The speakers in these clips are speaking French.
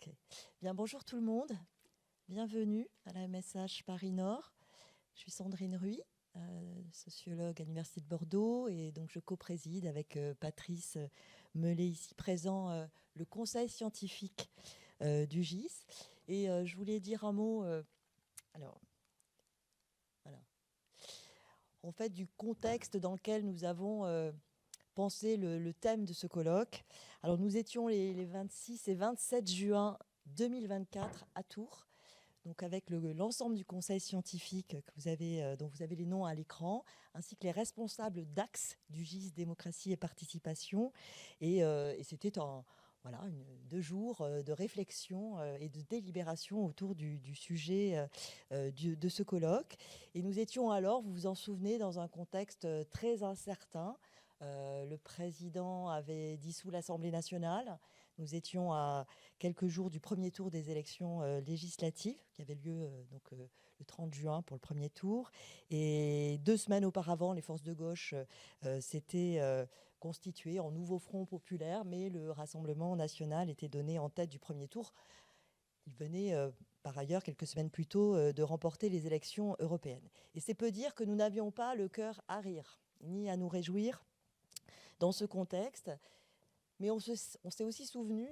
Ok. Bien, bonjour tout le monde. Bienvenue à la MSH Paris Nord. Je suis Sandrine Ruy, sociologue à l'Université de Bordeaux, et donc je co-préside avec Patrice Mellet ici présent le conseil scientifique du GIS. Et je voulais dire un mot alors, voilà, en fait du contexte dans lequel nous avons pensé le thème de ce colloque. Alors nous étions les 26 et 27 juin 2024 à Tours, donc avec l'ensemble du conseil scientifique que vous avez, dont vous avez les noms à l'écran, ainsi que les responsables d'Axe du GIS Démocratie et Participation. Et c'était voilà, 2 jours de réflexion et de délibération autour du sujet de ce colloque. Et nous étions alors, vous vous en souvenez, dans un contexte très incertain. Le président avait dissous l'Assemblée nationale. Nous étions à quelques jours du premier tour des élections législatives qui avaient lieu le 30 juin pour le premier tour. Et 2 semaines auparavant, les forces de gauche s'étaient constituées en nouveau front populaire, mais le Rassemblement national était donné en tête du premier tour. Il venait par ailleurs, quelques semaines plus tôt, de remporter les élections européennes. Et c'est peu dire que nous n'avions pas le cœur à rire, ni à nous réjouir dans ce contexte. Mais on s'est aussi souvenu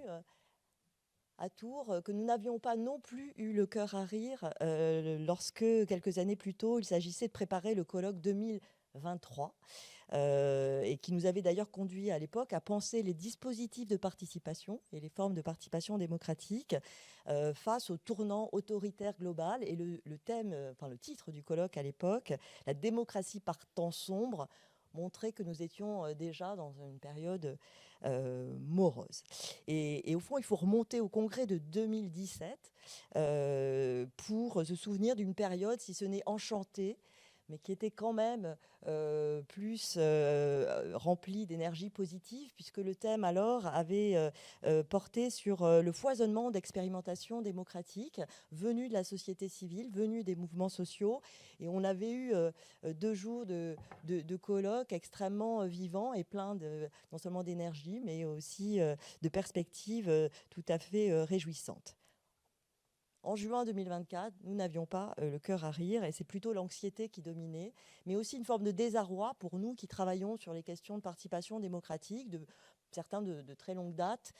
à Tours que nous n'avions pas non plus eu le cœur à rire lorsque, quelques années plus tôt, il s'agissait de préparer le colloque 2023 et qui nous avait d'ailleurs conduit à l'époque à penser les dispositifs de participation et les formes de participation démocratique face au tournant autoritaire global. Et le thème, enfin le titre du colloque à l'époque, la démocratie par temps sombre, montrait que nous étions déjà dans une période morose. Et au fond, il faut remonter au congrès de 2017 pour se souvenir d'une période, si ce n'est enchantée, mais qui était quand même plus remplie d'énergie positive, puisque le thème alors avait porté sur le foisonnement d'expérimentations démocratiques venues de la société civile, venues des mouvements sociaux. Et on avait eu 2 jours de colloques extrêmement vivants et pleins non seulement d'énergie, mais aussi de perspectives tout à fait réjouissantes. En juin 2024, nous n'avions pas le cœur à rire, et c'est plutôt l'anxiété qui dominait, mais aussi une forme de désarroi pour nous qui travaillons sur les questions de participation démocratique, certains de très longue date,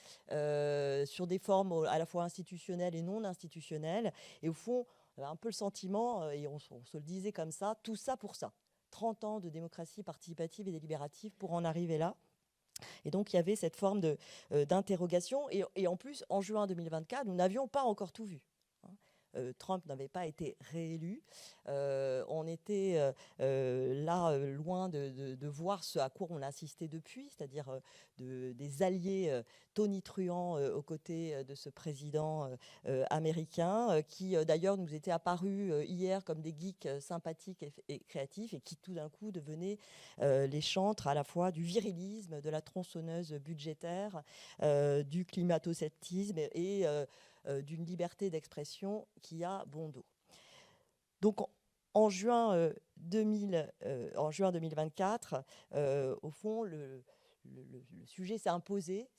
sur des formes à la fois institutionnelles et non institutionnelles. Et au fond, on avait un peu le sentiment, et on se le disait comme ça, tout ça pour ça. 30 ans de démocratie participative et délibérative pour en arriver là. Et donc, il y avait cette forme d'interrogation. Et en plus, en juin 2024, nous n'avions pas encore tout vu. Trump n'avait pas été réélu. On était là loin de voir ce à quoi on a assisté depuis, c'est-à-dire des alliés tonitruants aux côtés de ce président américain, qui d'ailleurs nous était apparu hier comme des geeks sympathiques et créatifs, et qui tout d'un coup devenaient les chantres à la fois du virilisme, de la tronçonneuse budgétaire, du climato-sceptisme et d'une liberté d'expression qui a bon dos. Donc en juin 2024, au fond, le sujet s'est imposé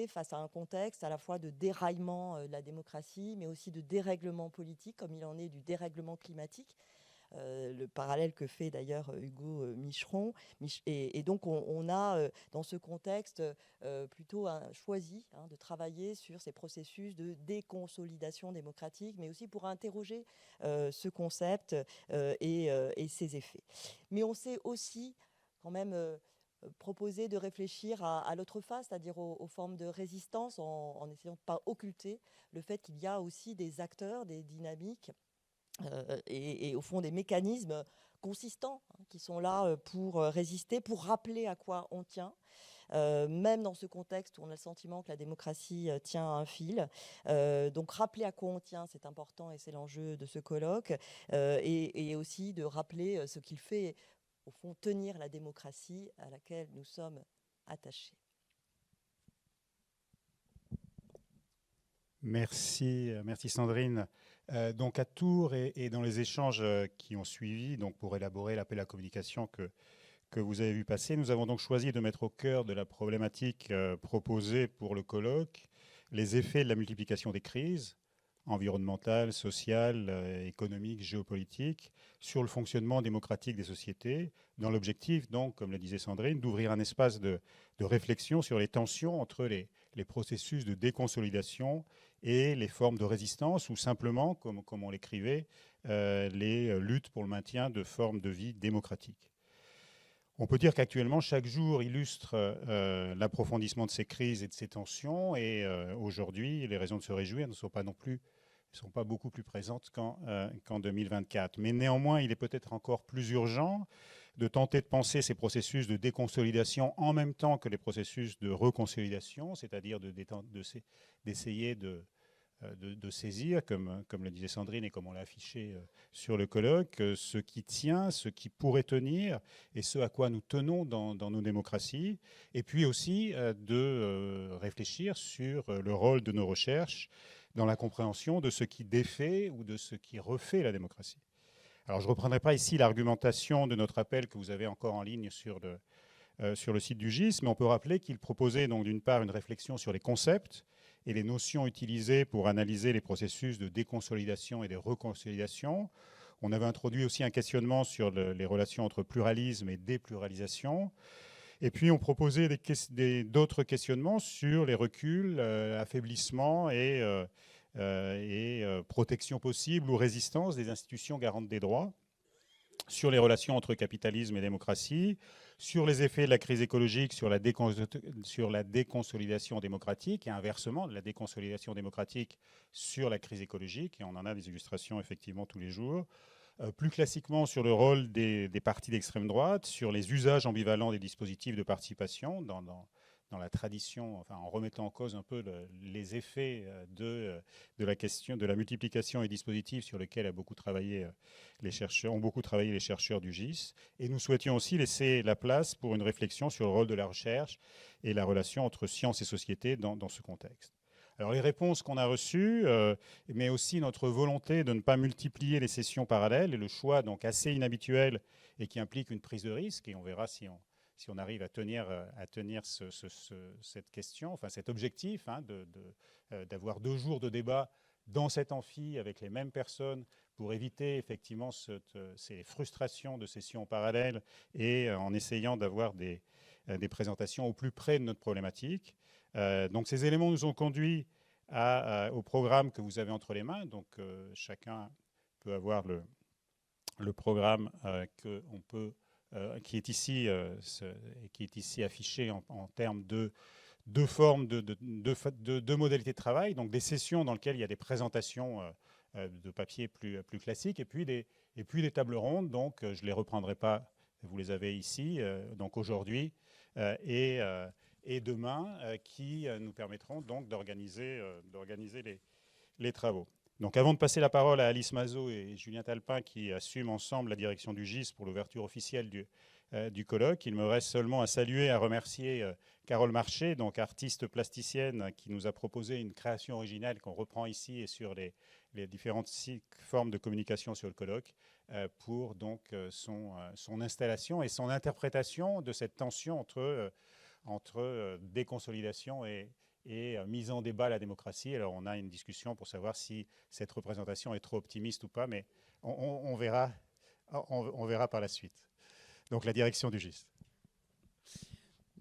face à un contexte à la fois de déraillement de la démocratie, mais aussi de dérèglement politique, comme il en est du dérèglement climatique. Le parallèle que fait d'ailleurs Hugo Micheron. Et donc, on a, dans ce contexte, plutôt choisi de travailler sur ces processus de déconsolidation démocratique, mais aussi pour interroger ce concept et ses effets. Mais on s'est aussi quand même proposé de réfléchir à l'autre face, c'est-à-dire aux formes de résistance, en essayant de ne pas occulter le fait qu'il y a aussi des acteurs, des dynamiques, et au fond des mécanismes consistants qui sont là pour résister, pour rappeler à quoi on tient, même dans ce contexte où on a le sentiment que la démocratie tient à un fil. Donc rappeler à quoi on tient, c'est important, et c'est l'enjeu de ce colloque, et aussi de rappeler ce qu'il fait, au fond, tenir la démocratie à laquelle nous sommes attachés. Merci, merci Sandrine. Donc à Tours et dans les échanges qui ont suivi, donc pour élaborer l'appel à communication que vous avez vu passer, nous avons donc choisi de mettre au cœur de la problématique proposée pour le colloque les effets de la multiplication des crises environnementales, sociales, économiques, géopolitiques, sur le fonctionnement démocratique des sociétés, dans l'objectif, donc, comme le disait Sandrine, d'ouvrir un espace de réflexion sur les tensions entre les processus de déconsolidation et les formes de résistance, ou simplement, comme on l'écrivait, les luttes pour le maintien de formes de vie démocratiques. On peut dire qu'actuellement, chaque jour illustre l'approfondissement de ces crises et de ces tensions, et aujourd'hui, les raisons de se réjouir ne sont pas beaucoup plus présentes qu'en 2024. Mais néanmoins, il est peut-être encore plus urgent de tenter de penser ces processus de déconsolidation en même temps que les processus de reconsolidation, c'est-à-dire d'essayer de saisir, comme le disait Sandrine et comme on l'a affiché sur le colloque, ce qui tient, ce qui pourrait tenir et ce à quoi nous tenons dans nos démocraties, et puis aussi de réfléchir sur le rôle de nos recherches dans la compréhension de ce qui défait ou de ce qui refait la démocratie. Alors je ne reprendrai pas ici l'argumentation de notre appel que vous avez encore en ligne sur le site du GIS, mais on peut rappeler qu'il proposait donc d'une part une réflexion sur les concepts et les notions utilisées pour analyser les processus de déconsolidation et de reconsolidation. On avait introduit aussi un questionnement sur les relations entre pluralisme et dépluralisation. Et puis on proposait d'autres questionnements sur les reculs, affaiblissements et protection possible ou résistance des institutions garantes des droits, sur les relations entre capitalisme et démocratie, sur les effets de la crise écologique sur la déconsolidation démocratique et inversement de la déconsolidation démocratique sur la crise écologique, et on en a des illustrations effectivement tous les jours. Plus classiquement sur le rôle des partis d'extrême droite, sur les usages ambivalents des dispositifs de participation dans la tradition, enfin, en remettant en cause un peu les effets de la question de la multiplication des dispositifs sur lesquels ont beaucoup travaillé les chercheurs du GIS. Et nous souhaitions aussi laisser la place pour une réflexion sur le rôle de la recherche et la relation entre science et société dans ce contexte. Alors les réponses qu'on a reçues, mais aussi notre volonté de ne pas multiplier les sessions parallèles et le choix donc assez inhabituel et qui implique une prise de risque, et on verra si on arrive à tenir cette question, enfin cet objectif d'avoir 2 jours de débat dans cet amphi avec les mêmes personnes pour éviter effectivement ces frustrations de sessions parallèles et en essayant d'avoir des présentations au plus près de notre problématique. Donc ces éléments nous ont conduits au programme que vous avez entre les mains. Donc chacun peut avoir le programme qui est ici affiché en termes de formes, de modalités de travail. Donc des sessions dans lesquelles il y a des présentations de papier plus classiques et puis des tables rondes. Donc je ne les reprendrai pas, vous les avez ici, donc aujourd'hui et demain, qui nous permettront donc d'organiser les travaux. Donc avant de passer la parole à Alice Mazot et Julien Talpin qui assument ensemble la direction du GIS pour l'ouverture officielle du colloque, il me reste seulement à saluer et à remercier Carole Marché, donc artiste plasticienne qui nous a proposé une création originale qu'on reprend ici et sur les différentes formes de communication sur le colloque pour donc son installation et son interprétation de cette tension entre déconsolidation et mise en débat la démocratie. Alors on a une discussion pour savoir si cette représentation est trop optimiste ou pas, mais on verra par la suite. Donc la direction du GIS.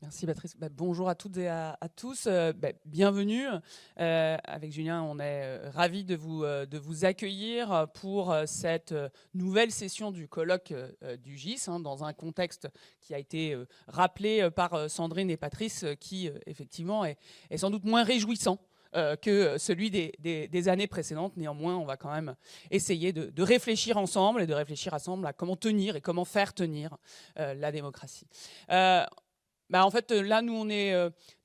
Merci Patrice. Bonjour à toutes et à tous. Bienvenue. Avec Julien, on est ravis de vous accueillir pour cette nouvelle session du colloque du GIS, dans un contexte qui a été rappelé par Sandrine et Patrice, qui effectivement est sans doute moins réjouissant que celui des années précédentes. Néanmoins, on va quand même essayer de réfléchir ensemble et de réfléchir ensemble à comment tenir et comment faire tenir la démocratie. En fait, là, nous,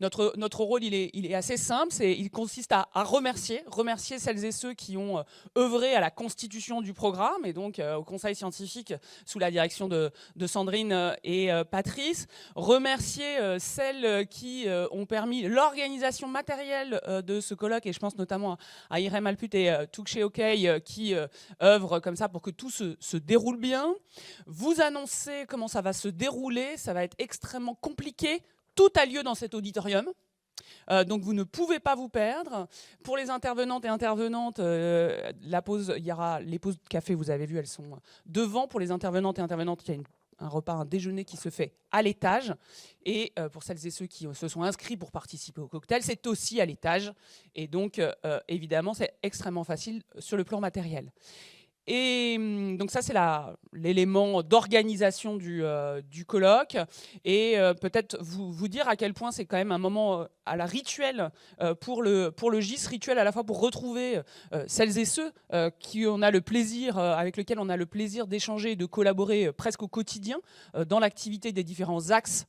notre rôle, il est assez simple. Il consiste à remercier celles et ceux qui ont œuvré à la constitution du programme et donc au conseil scientifique sous la direction de Sandrine et Patrice. Remercier celles qui ont permis l'organisation matérielle de ce colloque, et je pense notamment à Irem Alput et Tukshe Okey qui œuvrent comme ça pour que tout se déroule bien. Vous annoncer comment ça va se dérouler. Ça va être extrêmement compliqué. Tout a lieu dans cet auditorium. Donc vous ne pouvez pas vous perdre. Pour les intervenantes et intervenantes, la pause, il y aura les pauses de café, vous avez vu, elles sont devant. Pour les intervenantes et intervenantes, il y a un repas, un déjeuner qui se fait à l'étage. Et pour celles et ceux qui se sont inscrits pour participer au cocktail, c'est aussi à l'étage. Et donc, évidemment, c'est extrêmement facile sur le plan matériel. Et donc ça, c'est l'élément d'organisation du colloque. Et peut-être vous dire à quel point c'est quand même un moment à la rituel pour le GIS, rituel à la fois pour retrouver celles et ceux avec lesquels on a le plaisir d'échanger et de collaborer presque au quotidien dans l'activité des différents axes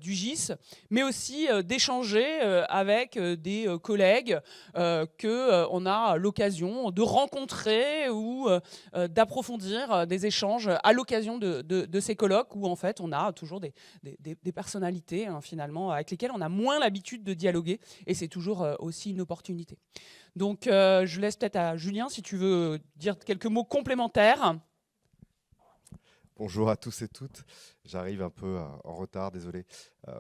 du GIS, mais aussi d'échanger avec des collègues qu'on a l'occasion de rencontrer ou d'approfondir des échanges à l'occasion de ces colloques où en fait on a toujours des personnalités finalement avec lesquelles on a moins l'habitude de dialoguer, et c'est toujours aussi une opportunité. Donc je laisse peut-être à Julien si tu veux dire quelques mots complémentaires. Bonjour à tous et toutes. J'arrive un peu en retard, désolé.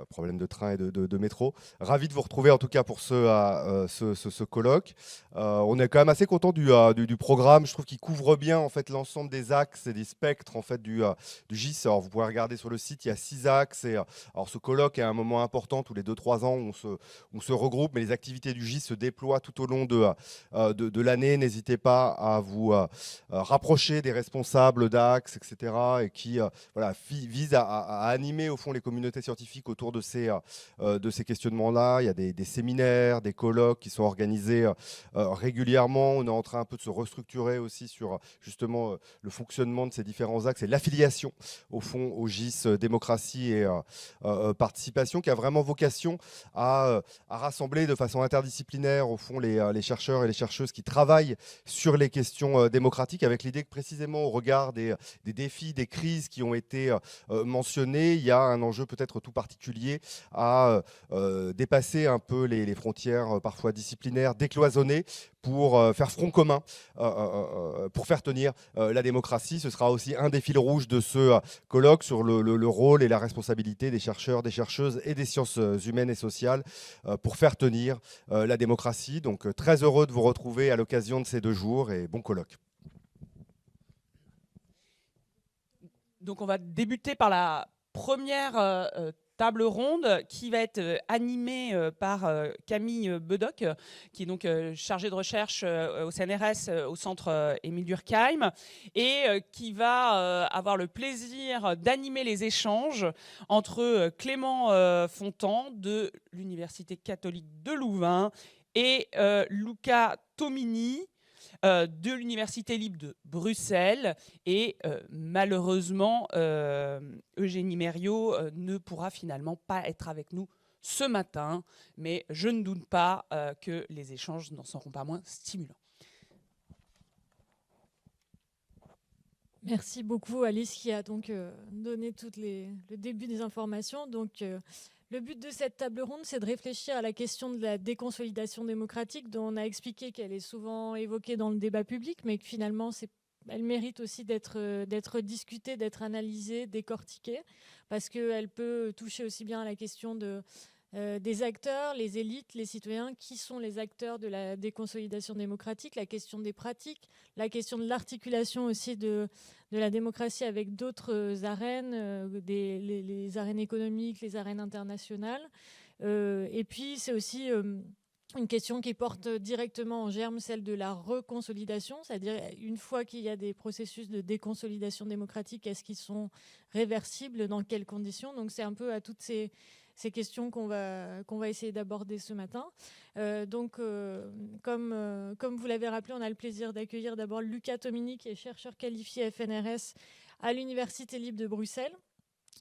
Problème de train et de métro. Ravi de vous retrouver en tout cas pour ce colloque. On est quand même assez content du programme. Je trouve qu'il couvre bien en fait l'ensemble des axes et des spectres en fait du GIS. Alors vous pouvez regarder sur le site, il y a 6 axes. Alors ce colloque est un moment important tous les 2-3 ans où on se regroupe, mais les activités du GIS se déploient tout au long de l'année. N'hésitez pas à vous rapprocher des responsables d'axes, etc. et qui visent à animer au fond les communautés scientifiques autour de ces questionnements-là. Il y a des séminaires, des colloques qui sont organisés régulièrement. On est en train un peu de se restructurer aussi sur justement le fonctionnement de ces différents axes et l'affiliation au fond au GIS démocratie et participation, qui a vraiment vocation à rassembler de façon interdisciplinaire au fond les chercheurs et les chercheuses qui travaillent sur les questions démocratiques, avec l'idée que précisément au regard des défis, des crises qui ont été mentionnés, il y a un enjeu peut-être tout particulier à dépasser un peu les frontières parfois disciplinaires, décloisonner pour faire front commun, pour faire tenir la démocratie. Ce sera aussi un des fils rouges de ce colloque sur le rôle et la responsabilité des chercheurs, des chercheuses et des sciences humaines et sociales pour faire tenir la démocratie. Donc très heureux de vous retrouver à l'occasion de ces 2 jours et bon colloque. Donc on va débuter par la première table ronde qui va être animée par Camille Bedoc, qui est donc chargée de recherche au CNRS au centre Émile Durkheim, et qui va avoir le plaisir d'animer les échanges entre Clément Fontan de l'Université catholique de Louvain et Luca Tomini de l'Université libre de Bruxelles. Et malheureusement, Eugénie Mériot ne pourra finalement pas être avec nous ce matin, mais je ne doute pas que les échanges n'en seront pas moins stimulants. Merci beaucoup Alice qui a donc donné le début des informations. Donc le but de cette table ronde, c'est de réfléchir à la question de la déconsolidation démocratique, dont on a expliqué qu'elle est souvent évoquée dans le débat public, mais que finalement, elle mérite aussi d'être discutée, d'être analysée, décortiquée, parce qu'elle peut toucher aussi bien à la question des acteurs, les élites, les citoyens, qui sont les acteurs de la déconsolidation démocratique, la question des pratiques, la question de l'articulation aussi de la démocratie avec d'autres arènes, les arènes économiques, les arènes internationales. Et puis c'est aussi une question qui porte directement en germe celle de la reconsolidation, c'est-à-dire une fois qu'il y a des processus de déconsolidation démocratique, est-ce qu'ils sont réversibles, dans quelles conditions? Donc c'est un peu à toutes ces questions qu'on va essayer d'aborder ce matin. Comme vous l'avez rappelé, on a le plaisir d'accueillir d'abord Luca Tomini, qui est chercheur qualifié FNRS à l'Université libre de Bruxelles,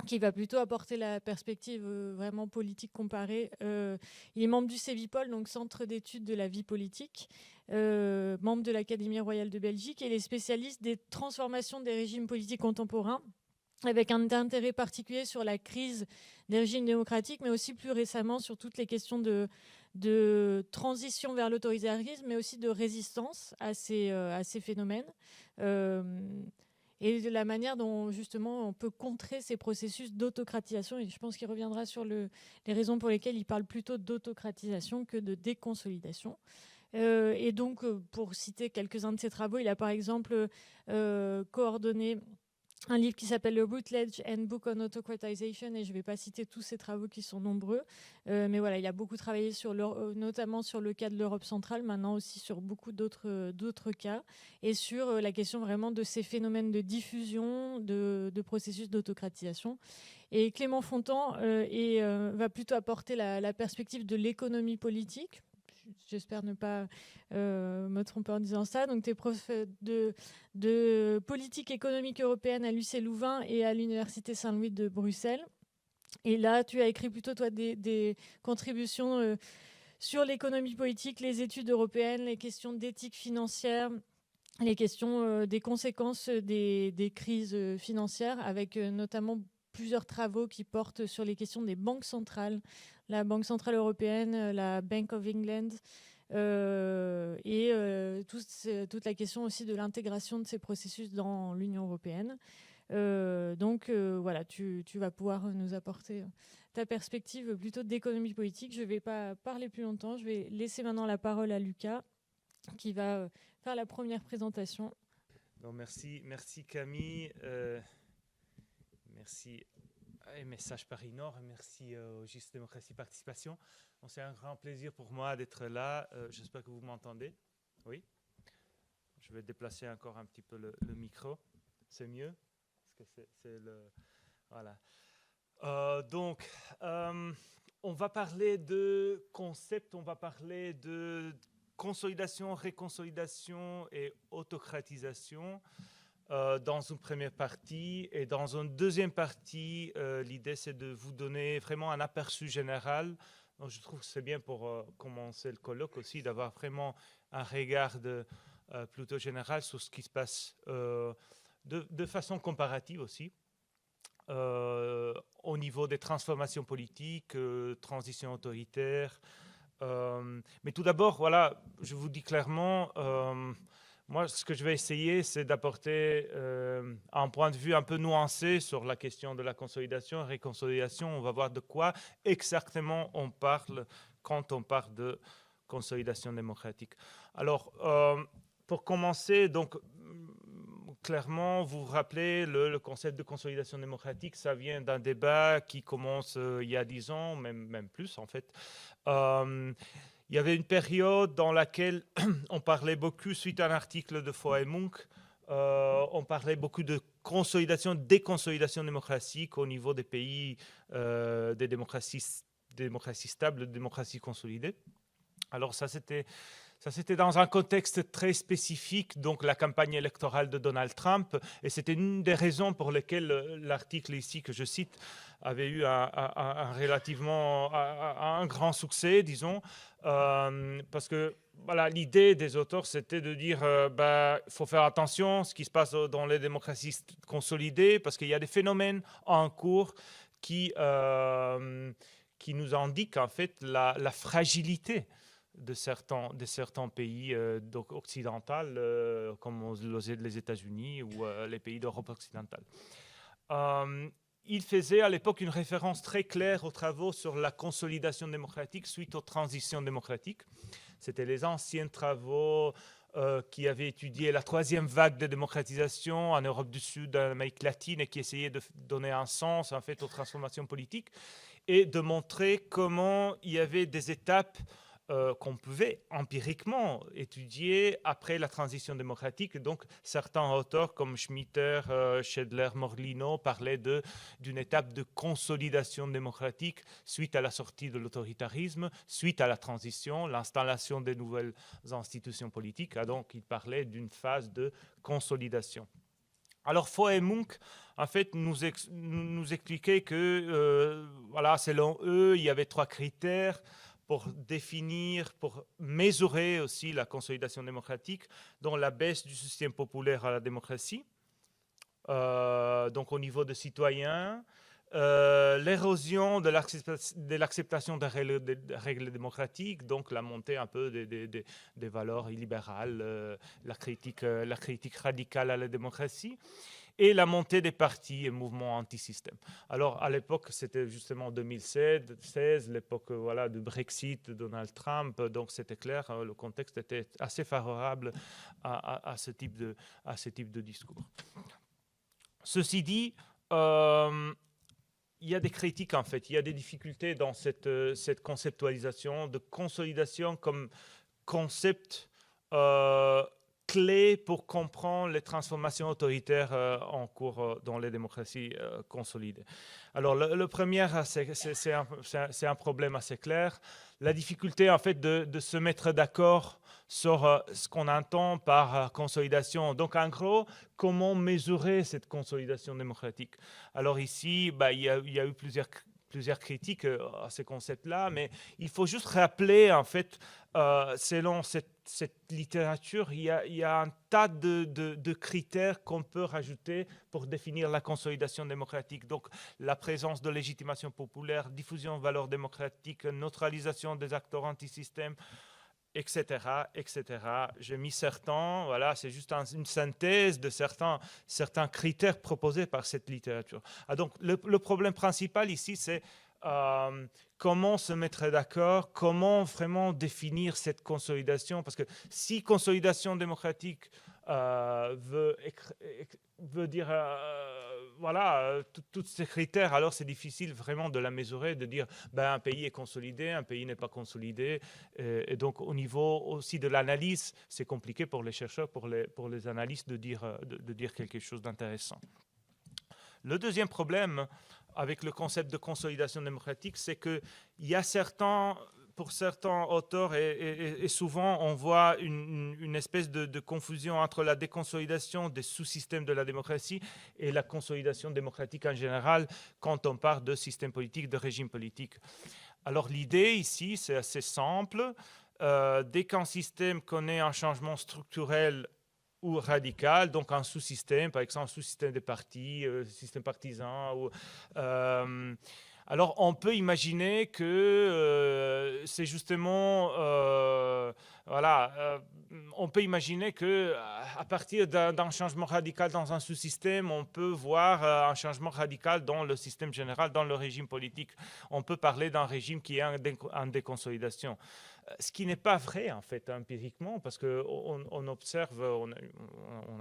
qui va plutôt apporter la perspective vraiment politique comparée. Il est membre du CEVIPOL, donc Centre d'études de la vie politique, membre de l'Académie royale de Belgique, et il est spécialiste des transformations des régimes politiques contemporains, avec un intérêt particulier sur la crise des régimes démocratiques, mais aussi plus récemment sur toutes les questions de transition vers l'autoritarisme, mais aussi de résistance à ces phénomènes. et de la manière dont justement on peut contrer ces processus d'autocratisation. Et je pense qu'il reviendra sur les raisons pour lesquelles il parle plutôt d'autocratisation que de déconsolidation. Et donc, pour citer quelques-uns de ses travaux, il a par exemple coordonné un livre qui s'appelle The Routledge Handbook on Autocratization, et je ne vais pas citer tous ses travaux qui sont nombreux, mais voilà, il a beaucoup travaillé notamment sur le cas de l'Europe centrale, maintenant aussi sur beaucoup d'autres cas, et sur la question vraiment de ces phénomènes de diffusion, de processus d'autocratisation. Et Clément Fontan va plutôt apporter la perspective de l'économie politique. J'espère ne pas me tromper en disant ça. Donc, tu es prof de politique économique européenne à l'UC Louvain et à l'Université Saint-Louis de Bruxelles. Et là, tu as écrit plutôt, toi, des contributions sur l'économie politique, les études européennes, les questions d'éthique financière, les questions des conséquences des crises financières, avec notamment plusieurs travaux qui portent sur les questions des banques centrales, la Banque centrale européenne, la Bank of England, et toute la question aussi de l'intégration de ces processus dans l'Union européenne. Donc voilà, tu vas pouvoir nous apporter ta perspective plutôt d'économie politique. Je ne vais pas parler plus longtemps, je vais laisser maintenant la parole à Lucas, qui va faire la première présentation. Donc, merci Camille, merci Message Paris Nord, merci au GIS Démocratie Participation. Donc, c'est un grand plaisir pour moi d'être là. J'espère que vous m'entendez. Oui. Je vais déplacer encore un petit peu le micro. C'est mieux parce que c'est le voilà. Donc, on va parler de concepts, on va parler de consolidation, réconsolidation et autocratisation dans une première partie. Et dans une deuxième partie, l'idée, c'est de vous donner vraiment un aperçu général. Donc, je trouve que c'est bien pour commencer le colloque aussi, d'avoir vraiment un regard plutôt général sur ce qui se passe de façon comparative aussi. Au niveau des transformations politiques, transition autoritaire. Mais tout d'abord, voilà, je vous dis clairement, moi, ce que je vais essayer, c'est d'apporter un point de vue un peu nuancé sur la question de la consolidation et réconsolidation. On va voir de quoi exactement on parle quand on parle de consolidation démocratique. Alors, pour commencer, donc, clairement, vous vous rappelez, le concept de consolidation démocratique, ça vient d'un débat qui commence il y a 10 ans, même plus en fait. Il y avait une période dans laquelle on parlait beaucoup, suite à un article de Foa et Munk, on parlait beaucoup de consolidation, déconsolidation démocratique au niveau des pays des démocraties stables, des démocraties consolidées. Alors ça, c'était dans un contexte très spécifique, donc la campagne électorale de Donald Trump, et c'était une des raisons pour lesquelles l'article ici que je cite avait eu un grand succès, disons, parce que voilà, l'idée des auteurs, c'était de dire il faut faire attention à ce qui se passe dans les démocraties consolidées, parce qu'il y a des phénomènes en cours qui nous indiquent en fait la fragilité de certains pays occidentaux, comme les États-Unis ou les pays d'Europe occidentale. Il faisait à l'époque une référence très claire aux travaux sur la consolidation démocratique suite aux transitions démocratiques. C'était les anciens travaux qui avaient étudié la troisième vague de démocratisation en Europe du Sud, en Amérique latine, et qui essayaient de donner un sens en fait aux transformations politiques et de montrer comment il y avait des étapes qu'on pouvait empiriquement étudier après la transition démocratique. Donc, certains auteurs comme Schmitter, Schedler, Morlino parlaient d'une étape de consolidation démocratique suite à la sortie de l'autoritarisme, suite à la transition, l'installation des nouvelles institutions politiques. Donc, ils parlaient d'une phase de consolidation. Alors, Foa et Munk, en fait, nous expliquaient que, voilà, selon eux, il y avait 3 critères pour définir, pour mesurer aussi la consolidation démocratique, dont la baisse du système populaire à la démocratie, donc au niveau des citoyens, l'érosion de l'acceptation des règles démocratiques, donc la montée un peu des valeurs illibérales, la critique radicale à la démocratie, et la montée des partis et mouvements anti-système. Alors, à l'époque, c'était justement 2016, l'époque voilà, du Brexit, de Donald Trump, donc c'était clair, le contexte était assez favorable à ce type de discours. Ceci dit, il y a des critiques en fait, il y a des difficultés dans cette conceptualisation de consolidation comme concept clé pour comprendre les transformations autoritaires en cours dans les démocraties consolidées. Alors le premier, c'est un problème assez clair. La difficulté en fait de se mettre d'accord sur ce qu'on entend par consolidation. Donc en gros, comment mesurer cette consolidation démocratique? Alors ici, il y a eu plusieurs critiques à ce concept-là, mais il faut juste rappeler, en fait, selon cette littérature, il y a un tas de critères qu'on peut rajouter pour définir la consolidation démocratique. Donc, la présence de légitimation populaire, diffusion de valeurs démocratiques, neutralisation des acteurs anti-système, etc., etc. J'ai mis certains, voilà, c'est juste une synthèse de certains critères proposés par cette littérature. Donc, le problème principal ici, c'est comment se mettre d'accord, comment vraiment définir cette consolidation, parce que si consolidation démocratique veut dire voilà, tous ces critères, alors c'est difficile vraiment de la mesurer, de dire un pays est consolidé, un pays n'est pas consolidé, et donc au niveau aussi de l'analyse, c'est compliqué pour les chercheurs, pour les analystes de dire quelque chose d'intéressant. Le deuxième problème avec le concept de consolidation démocratique, c'est qu'il y a pour certains auteurs, et souvent on voit une espèce de confusion entre la déconsolidation des sous-systèmes de la démocratie et la consolidation démocratique en général quand on parle de système politique, de régime politique. Alors l'idée ici, c'est assez simple. Dès qu'un système connaît un changement structurel ou radical, donc un sous-système, par exemple un sous-système de partis, système partisan. Alors on peut imaginer que c'est justement, on peut imaginer qu'à partir d'un changement radical dans un sous-système, on peut voir un changement radical dans le système général, dans le régime politique. On peut parler d'un régime qui est en déconsolidation. Ce qui n'est pas vrai, en fait, empiriquement, parce qu'on observe, on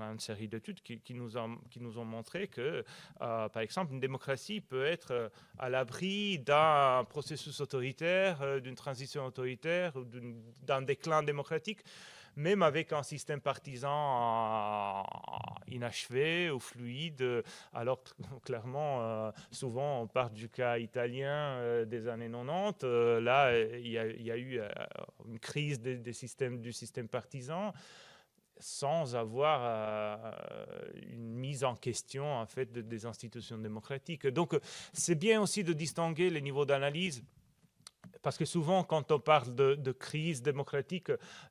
a une série d'études qui nous ont montré que, par exemple, une démocratie peut être à l'abri d'un processus autoritaire, d'une transition autoritaire ou d'un déclin démocratique, même avec un système partisan inachevé ou fluide. Alors clairement, souvent on parle du cas italien des années 90. Là, il y a eu une crise du système partisan sans avoir une mise en question en fait des institutions démocratiques. Donc c'est bien aussi de distinguer les niveaux d'analyse. Parce que souvent, quand on parle de crise démocratique,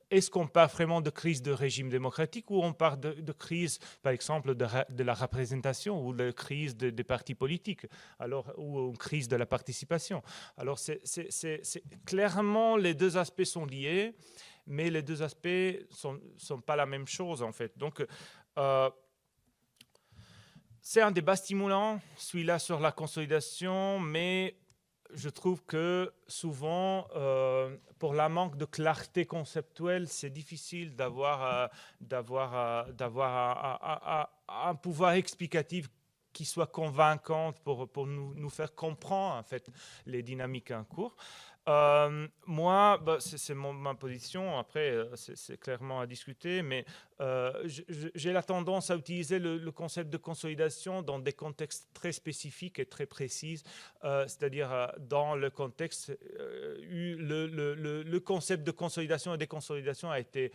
est-ce qu'on parle vraiment de crise de régime démocratique ou on parle de crise, par exemple, de la représentation ou de crise des partis politiques, ou une crise de la participation? Alors, clairement, les deux aspects sont liés, mais les deux aspects ne sont pas la même chose, en fait. Donc, c'est un débat stimulant, celui-là sur la consolidation, mais je trouve que souvent, pour la manque de clarté conceptuelle, c'est difficile d'avoir un pouvoir explicatif qui soit convaincant pour nous faire comprendre en fait les dynamiques en cours. Moi, c'est ma position. Après, c'est clairement à discuter, mais j'ai la tendance à utiliser le concept de consolidation dans des contextes très spécifiques et très précis, c'est-à-dire dans le contexte où le concept de consolidation et déconsolidation a été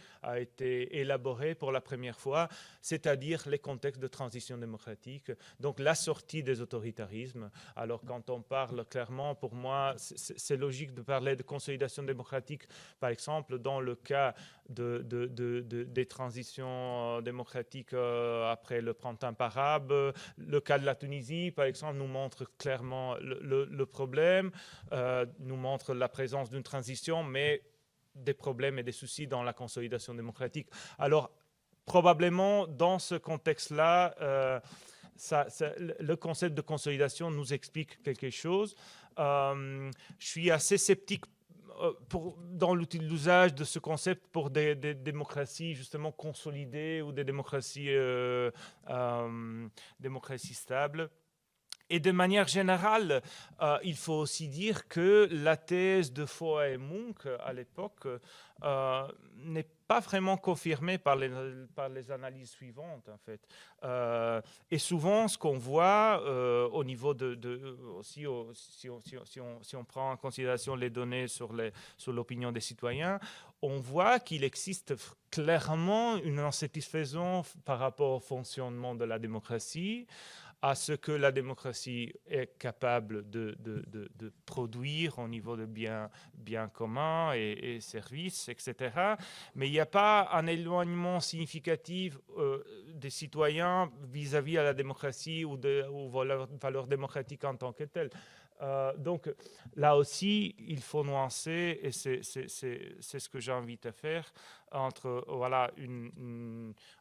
élaboré pour la première fois, c'est-à-dire les contextes de transition démocratique, donc la sortie des autoritarismes. Alors quand on parle clairement, pour moi, c'est logique de parler de consolidation démocratique, par exemple, dans le cas des transitions démocratiques après le printemps arabe. Le cas de la Tunisie, par exemple, nous montre clairement le problème, nous montre la présence d'une transition, mais des problèmes et des soucis dans la consolidation démocratique. Alors, probablement, dans ce contexte-là, le concept de consolidation nous explique quelque chose. Je suis assez sceptique dans l'usage de ce concept pour des démocraties justement consolidées ou des démocraties stables. Et de manière générale, il faut aussi dire que la thèse de Foa et Munk à l'époque n'est pas vraiment confirmée par les analyses suivantes, en fait. Et souvent, ce qu'on voit au niveau aussi, si on prend en considération les données sur l'opinion des citoyens, on voit qu'il existe clairement une insatisfaction par rapport au fonctionnement de la démocratie, à ce que la démocratie est capable de produire au niveau de biens communs et services, etc. Mais il n'y a pas un éloignement significatif des citoyens vis-à-vis à la démocratie ou valeurs démocratiques en tant que telles. Donc là aussi, il faut nuancer, et c'est ce que j'invite à faire, entre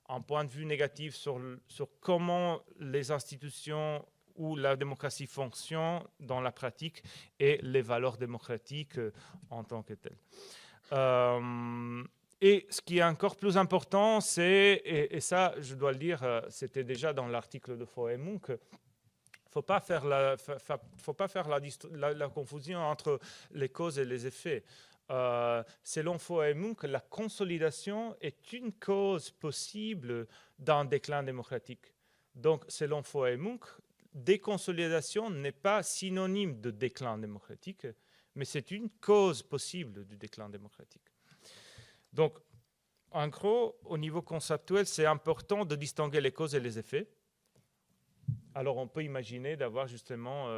un point de vue négatif sur comment les institutions ou la démocratie fonctionne dans la pratique et les valeurs démocratiques en tant que telles. Et ce qui est encore plus important, c'est, et ça je dois le dire, c'était déjà dans l'article de Foa et Munk, faut pas faire la confusion entre les causes et les effets. Selon Foa et Munk, la consolidation est une cause possible d'un déclin démocratique. Donc, selon Foa et Munk, déconsolidation n'est pas synonyme de déclin démocratique, mais c'est une cause possible du déclin démocratique. Donc, en gros, au niveau conceptuel, c'est important de distinguer les causes et les effets. Alors, on peut imaginer d'avoir justement,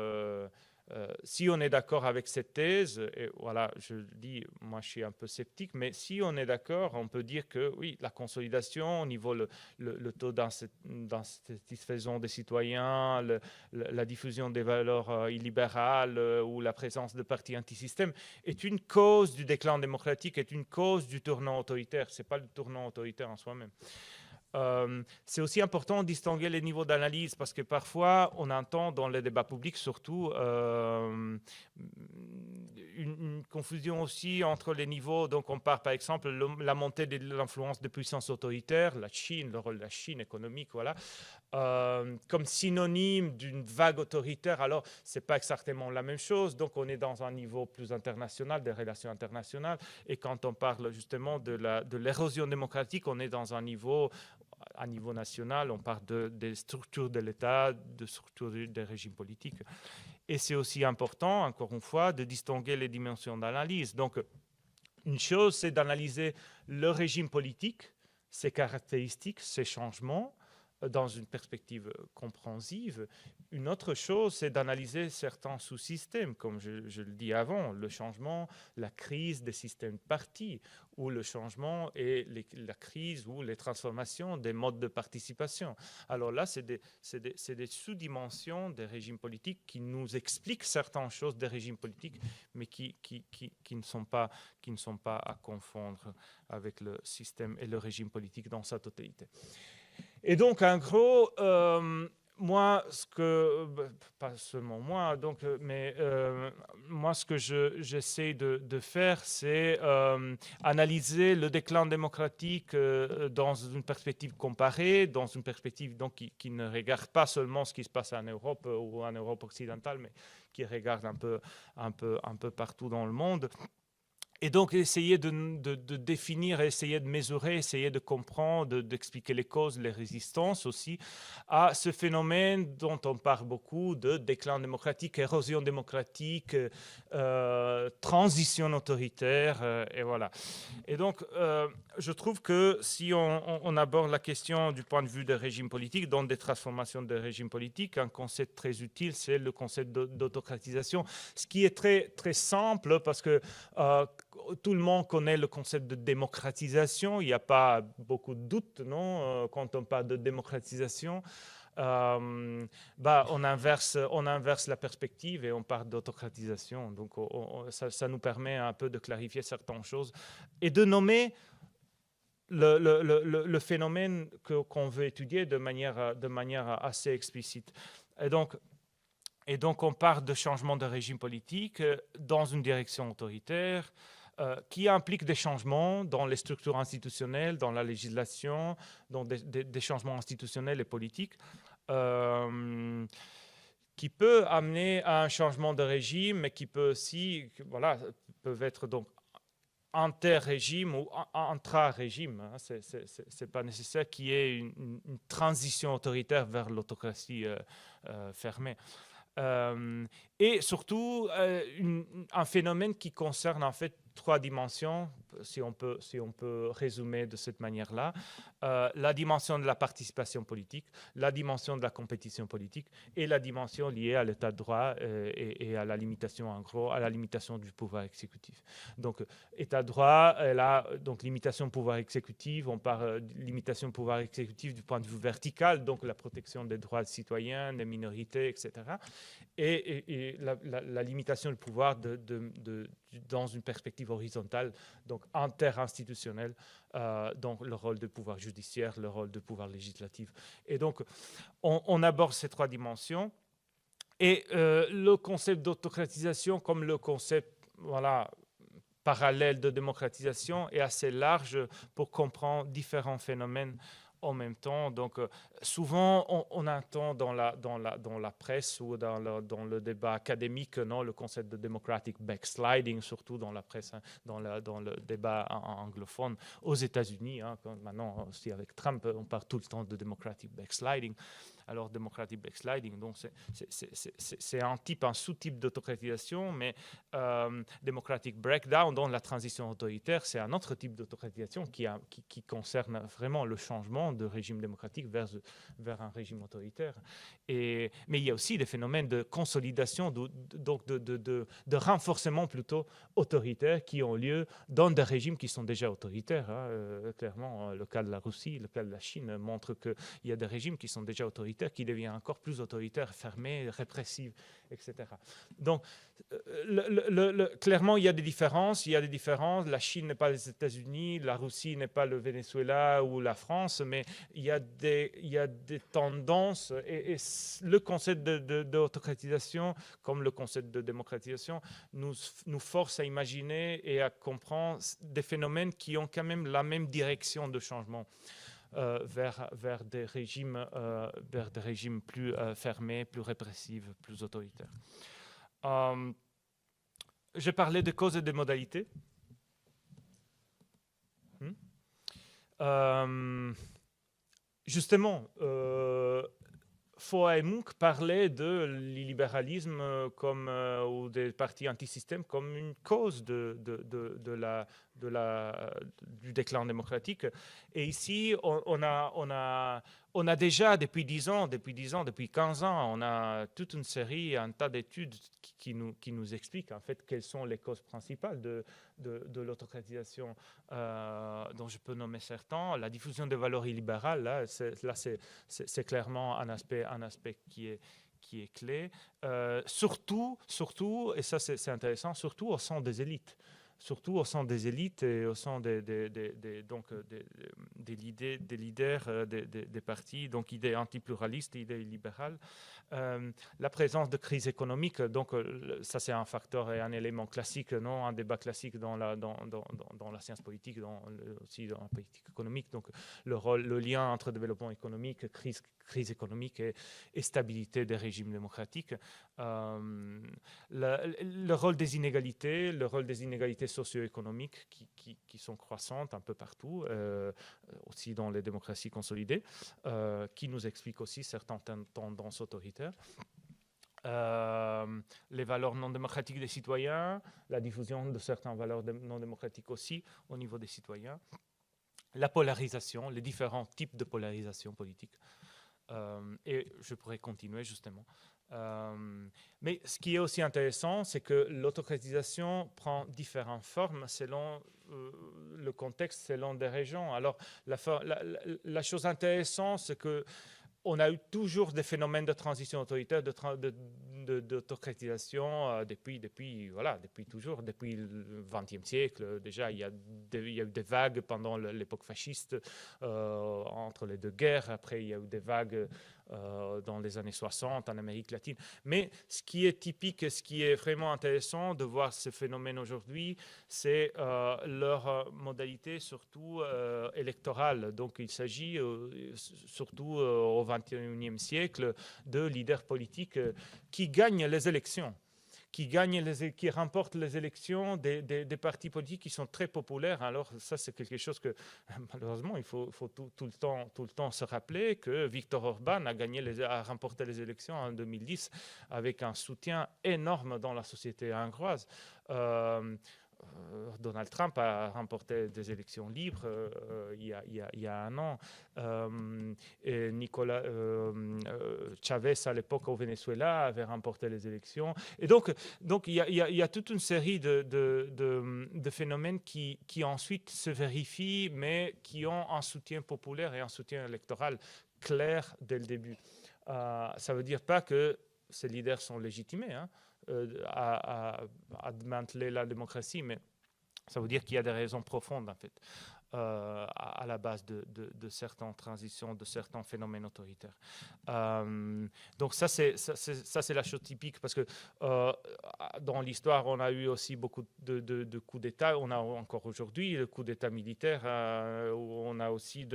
si on est d'accord avec cette thèse, et voilà, je dis, moi je suis un peu sceptique, mais si on est d'accord, on peut dire que oui, la consolidation au niveau le taux d'insatisfaction des citoyens, la diffusion des valeurs illibérales ou la présence de partis anti-système est une cause du déclin démocratique, est une cause du tournant autoritaire. Ce n'est pas le tournant autoritaire en soi-même. C'est aussi important de distinguer les niveaux d'analyse parce que parfois on entend dans les débats publics surtout une confusion aussi entre les niveaux. Donc on parle par exemple de la montée de l'influence de puissances autoritaires, la Chine, le rôle de la Chine économique, voilà, comme synonyme d'une vague autoritaire. Alors c'est pas exactement la même chose. Donc on est dans un niveau plus international, des relations internationales. Et quand on parle justement de l'érosion démocratique, on est dans un niveau à niveau national, on parle des structures de l'État, de structures des régimes politiques. Et c'est aussi important, encore une fois, de distinguer les dimensions d'analyse. Donc, une chose, c'est d'analyser le régime politique, ses caractéristiques, ses changements, dans une perspective compréhensive. Une autre chose, c'est d'analyser certains sous-systèmes, comme je le dis avant, le changement, la crise des systèmes de partis, ou le changement et la crise ou les transformations des modes de participation. Alors là, c'est des sous-dimensions des régimes politiques qui nous expliquent certaines choses des régimes politiques, mais qui ne sont pas à confondre avec le système et le régime politique dans sa totalité. Et donc, en gros, moi, pas seulement moi, donc, mais moi, ce que j'essaie de faire, c'est analyser le déclin démocratique dans une perspective comparée, dans une perspective donc, qui ne regarde pas seulement ce qui se passe en Europe ou en Europe occidentale, mais qui regarde un peu partout dans le monde. Et donc, essayer de définir, essayer de mesurer, essayer de comprendre, d'expliquer les causes, les résistances aussi à ce phénomène dont on parle beaucoup de déclin démocratique, érosion démocratique, transition autoritaire, et voilà. Et donc, je trouve que si on aborde la question du point de vue des régimes politiques, dans des transformations des régimes politiques, un concept très utile, c'est le concept d'autocratisation, ce qui est très, très simple parce que tout le monde connaît le concept de démocratisation. Il n'y a pas beaucoup de doutes, non, quand on parle de démocratisation. On inverse la perspective et on parle d'autocratisation. Donc, ça nous permet un peu de clarifier certaines choses et de nommer le phénomène qu'on veut étudier de manière assez explicite. Et donc, on part de changement de régime politique dans une direction autoritaire qui implique des changements dans les structures institutionnelles, dans la législation, dans des changements institutionnels et politiques, qui peut amener à un changement de régime, mais qui peut aussi, peuvent être donc inter-régime ou intra-régime. Hein. Ce n'est pas nécessaire qu'il y ait une transition autoritaire vers l'autocratie fermée. Et surtout, un phénomène qui concerne en fait 3 dimensions, si on peut résumer de cette manière-là. La dimension de la participation politique, la dimension de la compétition politique et la dimension liée à l'état de droit et à la limitation, en gros, à la limitation du pouvoir exécutif. Donc, état de droit, donc limitation du pouvoir exécutif, on parle de limitation du pouvoir exécutif du point de vue vertical, donc la protection des droits des citoyens, des minorités, etc. Et la limitation du pouvoir dans une perspective horizontale, donc interinstitutionnelle, donc le rôle du pouvoir judiciaire, le rôle du pouvoir législatif. Et donc, on aborde ces 3 dimensions. Et le concept d'autocratisation, comme le concept parallèle de démocratisation, est assez large pour comprendre différents phénomènes en même temps. Donc, souvent, on entend dans la presse ou dans le débat académique le concept de democratic backsliding, surtout dans la presse, hein, dans le débat anglophone. Aux États-Unis, hein, maintenant aussi avec Trump, on parle tout le temps de democratic backsliding. Alors, democratic backsliding, donc c'est un sous-type d'autocratisation, mais democratic breakdown, dans la transition autoritaire, c'est un autre type d'autocratisation qui concerne vraiment le changement de régime démocratique vers un régime autoritaire. Mais il y a aussi des phénomènes de consolidation, donc de renforcement plutôt autoritaire qui ont lieu dans des régimes qui sont déjà autoritaires. Hein. Clairement, le cas de la Russie, le cas de la Chine montre qu'il y a des régimes qui sont déjà autoritaires, qui deviennent encore plus autoritaires, fermés, répressifs, etc. Donc, clairement, il y a des différences. La Chine n'est pas les États-Unis, la Russie n'est pas le Venezuela ou la France, mais il y a des tendances. Et le concept d'autocratisation, comme le concept de démocratisation, nous force à imaginer et à comprendre des phénomènes qui ont quand même la même direction de changement. Vers des régimes plus fermés, plus répressifs, plus autoritaires. J'ai parlé de causes et des modalités. Justement, Foa et Munch parlaient de l'illibéralisme ou des partis anti-système comme une cause du déclin démocratique. Et ici, on a déjà, depuis 10 ans, depuis 15 ans, on a toute une série, un tas d'études qui nous expliquent en fait quelles sont les causes principales de l'autocratisation, dont je peux nommer certains. La diffusion des valeurs illibérales, là c'est clairement un aspect qui est clé. Surtout, et ça c'est intéressant, surtout au sein des élites. Surtout au sein des élites et au sein des leaders des partis, donc idées antipluralistes, idées libérales. La présence de crise économique, donc ça c'est un facteur et un élément classique, un débat classique dans la science politique, aussi dans la politique économique. Donc le lien entre développement économique, crise économique et stabilité des régimes démocratiques. Le rôle des inégalités socio-économiques qui sont croissantes un peu partout, aussi dans les démocraties consolidées, qui nous expliquent aussi certaines tendances autoritaires. Les valeurs non démocratiques des citoyens, la diffusion de certaines valeurs non démocratiques aussi au niveau des citoyens, la polarisation, les différents types de polarisation politique. Et je pourrais continuer justement. Mais ce qui est aussi intéressant, c'est que l'autocratisation prend différentes formes selon le contexte, selon des régions. Alors, la chose intéressante, c'est que on a eu toujours des phénomènes de transition autoritaire, de d'autocratisation depuis toujours, depuis le XXe siècle. Déjà, il y a eu des vagues pendant l'époque fasciste entre les deux guerres. Après, il y a eu des vagues dans les années 60 en Amérique latine. Mais ce qui est typique, ce qui est vraiment intéressant de voir ce phénomène aujourd'hui, c'est leur modalité surtout électorale. Donc il s'agit surtout au XXIe siècle de leaders politiques qui gagnent les élections. Qui remportent les élections des partis politiques qui sont très populaires. Alors ça, c'est quelque chose que, malheureusement, il faut tout le temps se rappeler que Viktor Orban a remporté les élections en 2010 avec un soutien énorme dans la société hongroise. Donald Trump a remporté des élections libres il y a un an. Et Chavez, à l'époque au Venezuela, avait remporté les élections. Et donc il y a toute une série de phénomènes qui ensuite se vérifient, mais qui ont un soutien populaire et un soutien électoral clair dès le début. Ça ne veut dire pas que ces leaders sont légitimés à démanteler la démocratie, mais ça veut dire qu'il y a des raisons profondes en fait à la base de certaines transitions, de certains phénomènes autoritaires. Donc ça c'est la chose typique, parce que dans l'histoire on a eu aussi beaucoup de coups d'État. On a encore aujourd'hui le coup d'État militaire, où on a aussi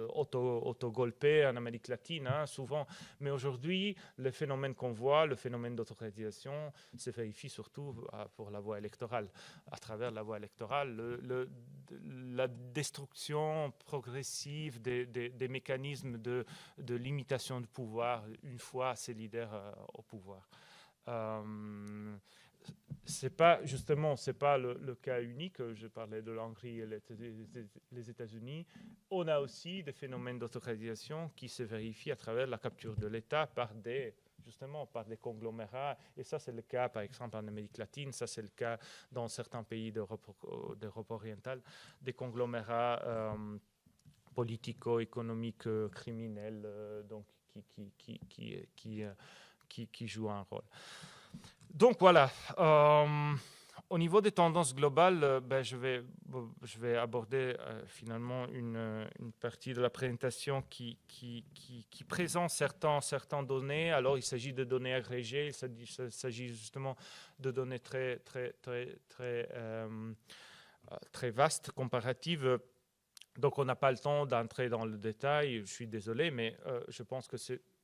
auto-golpés en Amérique latine, souvent. Mais aujourd'hui, le phénomène qu'on voit, le phénomène d'autocratisation, se vérifie surtout pour la voie électorale. À travers la voie électorale, la destruction progressive des mécanismes de limitation de pouvoir une fois ces leaders au pouvoir. C'est pas le cas unique. Je parlais de l'Hongrie et les États-Unis. On a aussi des phénomènes d'autocratisation qui se vérifient à travers la capture de l'État par des conglomérats. Et ça, c'est le cas, par exemple, en Amérique latine. Ça, c'est le cas dans certains pays d'Europe orientale. Des conglomérats politico-économiques criminels, donc qui jouent un rôle. Donc voilà. Au niveau des tendances globales, je vais aborder finalement une partie de la présentation qui présente certaines données. Alors, il s'agit de données agrégées, il s'agit justement de données très vastes, comparatives. Donc, on n'a pas le temps d'entrer dans le détail. Je suis désolé, mais je pense que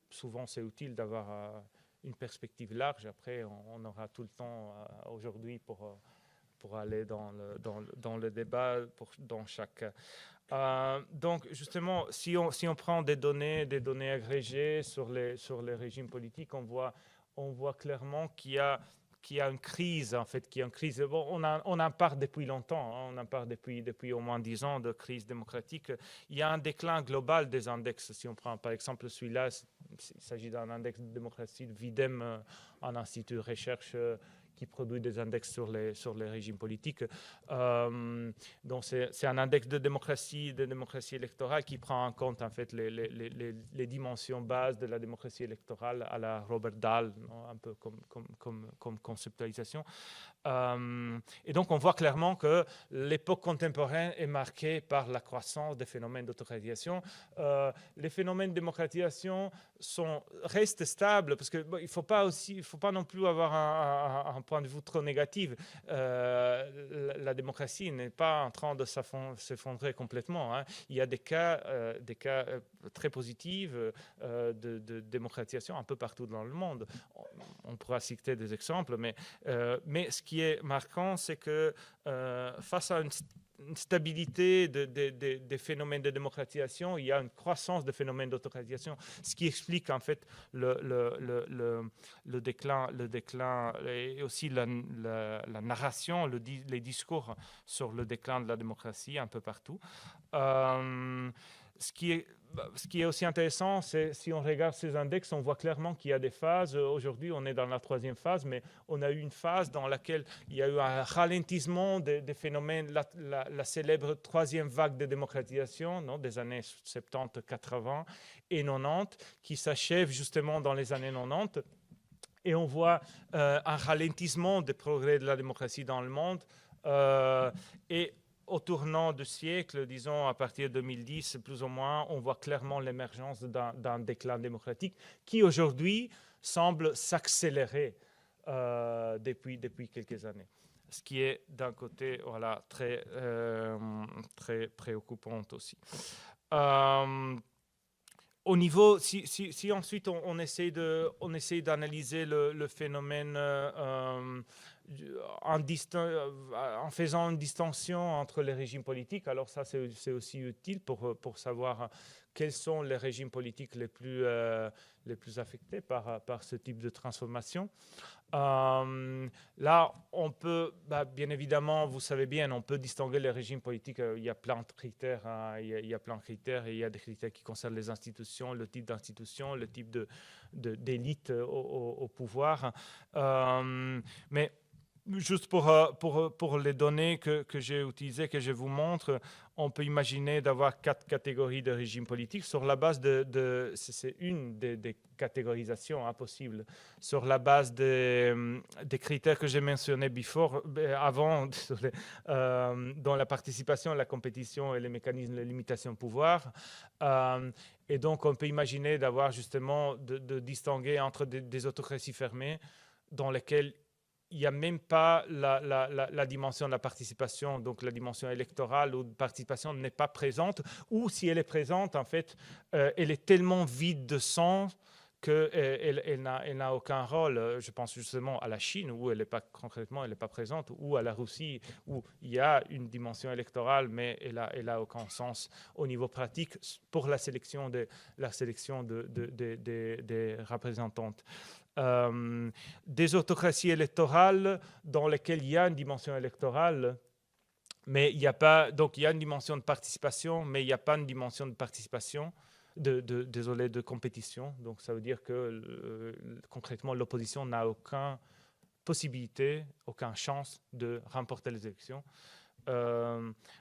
souvent c'est utile d'avoir une perspective large. Après, on aura tout le temps aujourd'hui pour aller dans le débat dans chaque. Donc, justement, si on prend des données agrégées sur les régimes politiques, on voit clairement qu'il y a une crise, en fait, Bon, on en parle depuis longtemps, on en parle depuis au moins 10 ans de crise démocratique. Il y a un déclin global des index. Si on prend par exemple celui-là, il s'agit d'un index de démocratie de Videm, un institut de recherche qui produit des index sur les régimes politiques. Donc c'est un index de démocratie électorale qui prend en compte en fait les dimensions bases de la démocratie électorale à la Robert Dahl, un peu comme conceptualisation. Et donc on voit clairement que l'époque contemporaine est marquée par la croissance des phénomènes d'autocratisation. Les phénomènes de démocratisation restent stables, parce qu'il ne faut pas non plus avoir un point de vue trop négatif. La démocratie n'est pas en train de s'effondrer complètement. Il y a des cas très positifs de démocratisation un peu partout dans le monde. On pourra citer des exemples, mais ce qui est marquant, c'est que face à une stabilité des phénomènes de démocratisation, il y a une croissance des phénomènes d'autocratisation, ce qui explique en fait le déclin et aussi la narration, les discours sur le déclin de la démocratie un peu partout. Ce qui est aussi intéressant, c'est si on regarde ces index, on voit clairement qu'il y a des phases. Aujourd'hui, on est dans la 3e phase, mais on a eu une phase dans laquelle il y a eu un ralentissement des phénomènes, la célèbre 3e vague de démocratisation des années 70, 80 et 90, qui s'achève justement dans les années 90. et on voit un ralentissement des progrès de la démocratie dans le monde. Et au tournant du siècle, disons à partir de 2010 plus ou moins, on voit clairement l'émergence d'un déclin démocratique qui aujourd'hui semble s'accélérer depuis quelques années. Ce qui est d'un côté voilà, très préoccupant aussi. Au niveau, si ensuite on essaie d'analyser le phénomène en faisant une distinction entre les régimes politiques, alors ça c'est aussi utile pour savoir quels sont les régimes politiques les plus affectés par ce type de transformation. Là, on peut, bien évidemment, vous savez bien, on peut distinguer les régimes politiques. Il y a plein de critères. Hein, il y a plein de critères. Et il y a des critères qui concernent les institutions, le type d'institution, le type d'élite au pouvoir. Mais juste pour les données que j'ai utilisées, que je vous montre, on peut imaginer d'avoir 4 catégories de régimes politiques sur la base c'est une des catégorisations possibles, sur la base des critères que j'ai mentionnés avant, désolé, dans la participation, la compétition et les mécanismes de limitation de pouvoir. Et donc, on peut imaginer d'avoir justement de distinguer entre des autocraties fermées dans lesquelles il n'y a même pas la dimension de la participation, donc la dimension électorale ou de participation n'est pas présente, ou si elle est présente, en fait, elle est tellement vide de sens qu'elle n'a aucun rôle. Je pense justement à la Chine, où elle n'est pas concrètement, elle n'est pas présente, ou à la Russie, où il y a une dimension électorale, mais elle n'a aucun sens au niveau pratique pour la sélection des représentantes. Des autocraties électorales dans lesquelles il y a une dimension électorale, mais il n'y a pas, donc il y a une dimension de participation, mais il n'y a pas une dimension de participation, de compétition. Donc ça veut dire que concrètement l'opposition n'a aucune possibilité, aucune chance de remporter les élections.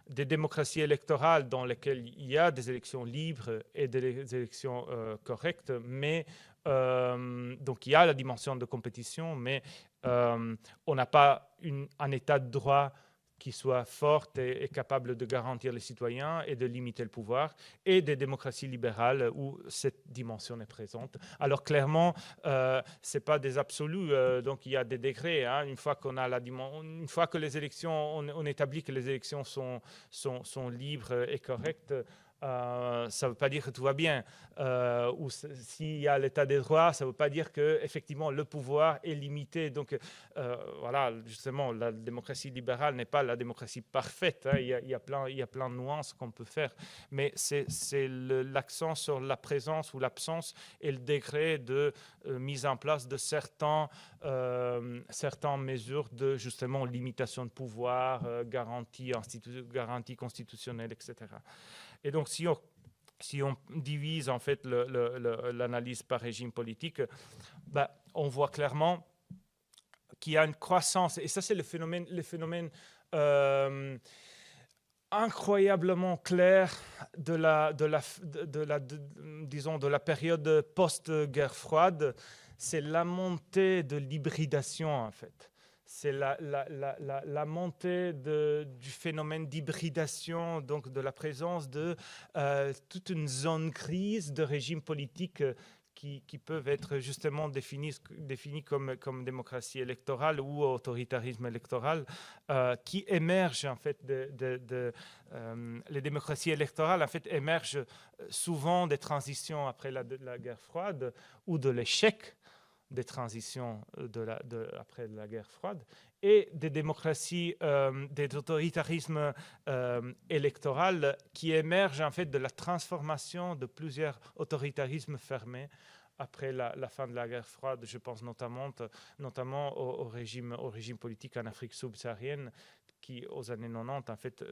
Des démocraties électorales dans lesquelles il y a des élections libres et des élections correctes, mais donc il y a la dimension de compétition, mais on n'a pas un état de droit qui soit forte et capable de garantir les citoyens et de limiter le pouvoir, et des démocraties libérales où cette dimension est présente. Alors clairement, ce n'est pas des absolus, donc il y a des degrés. Hein. Une fois que les élections, on établit que les élections sont libres et correctes, ça ne veut pas dire que tout va bien. Ou s'il y a l'état des droits, ça ne veut pas dire que effectivement le pouvoir est limité. Donc voilà, justement, la démocratie libérale n'est pas la démocratie parfaite. Hein. Il y a plein de nuances qu'on peut faire, mais c'est l'accent sur la présence ou l'absence et le degré de mise en place de certaines mesures de justement limitation de pouvoir, garantie constitutionnelle, etc. Et donc, si on divise en fait l'analyse par régime politique, on voit clairement qu'il y a une croissance. Et ça, c'est le phénomène incroyablement clair de la période post-guerre froide. C'est la montée de l'hybridation, en fait. C'est la montée du phénomène d'hybridation, donc de la présence de toute une zone grise de régimes politiques qui peuvent être justement définis comme démocratie électorale ou autoritarisme électoral, qui émergent en fait les démocraties électorales en fait émergent souvent des transitions après la guerre froide ou de l'échec des transitions après la guerre froide, et des démocraties, des autoritarismes électoraux qui émergent en fait de la transformation de plusieurs autoritarismes fermés après la fin de la guerre froide. Je pense notamment au régime politique en Afrique subsaharienne, qui, aux années 90, en fait,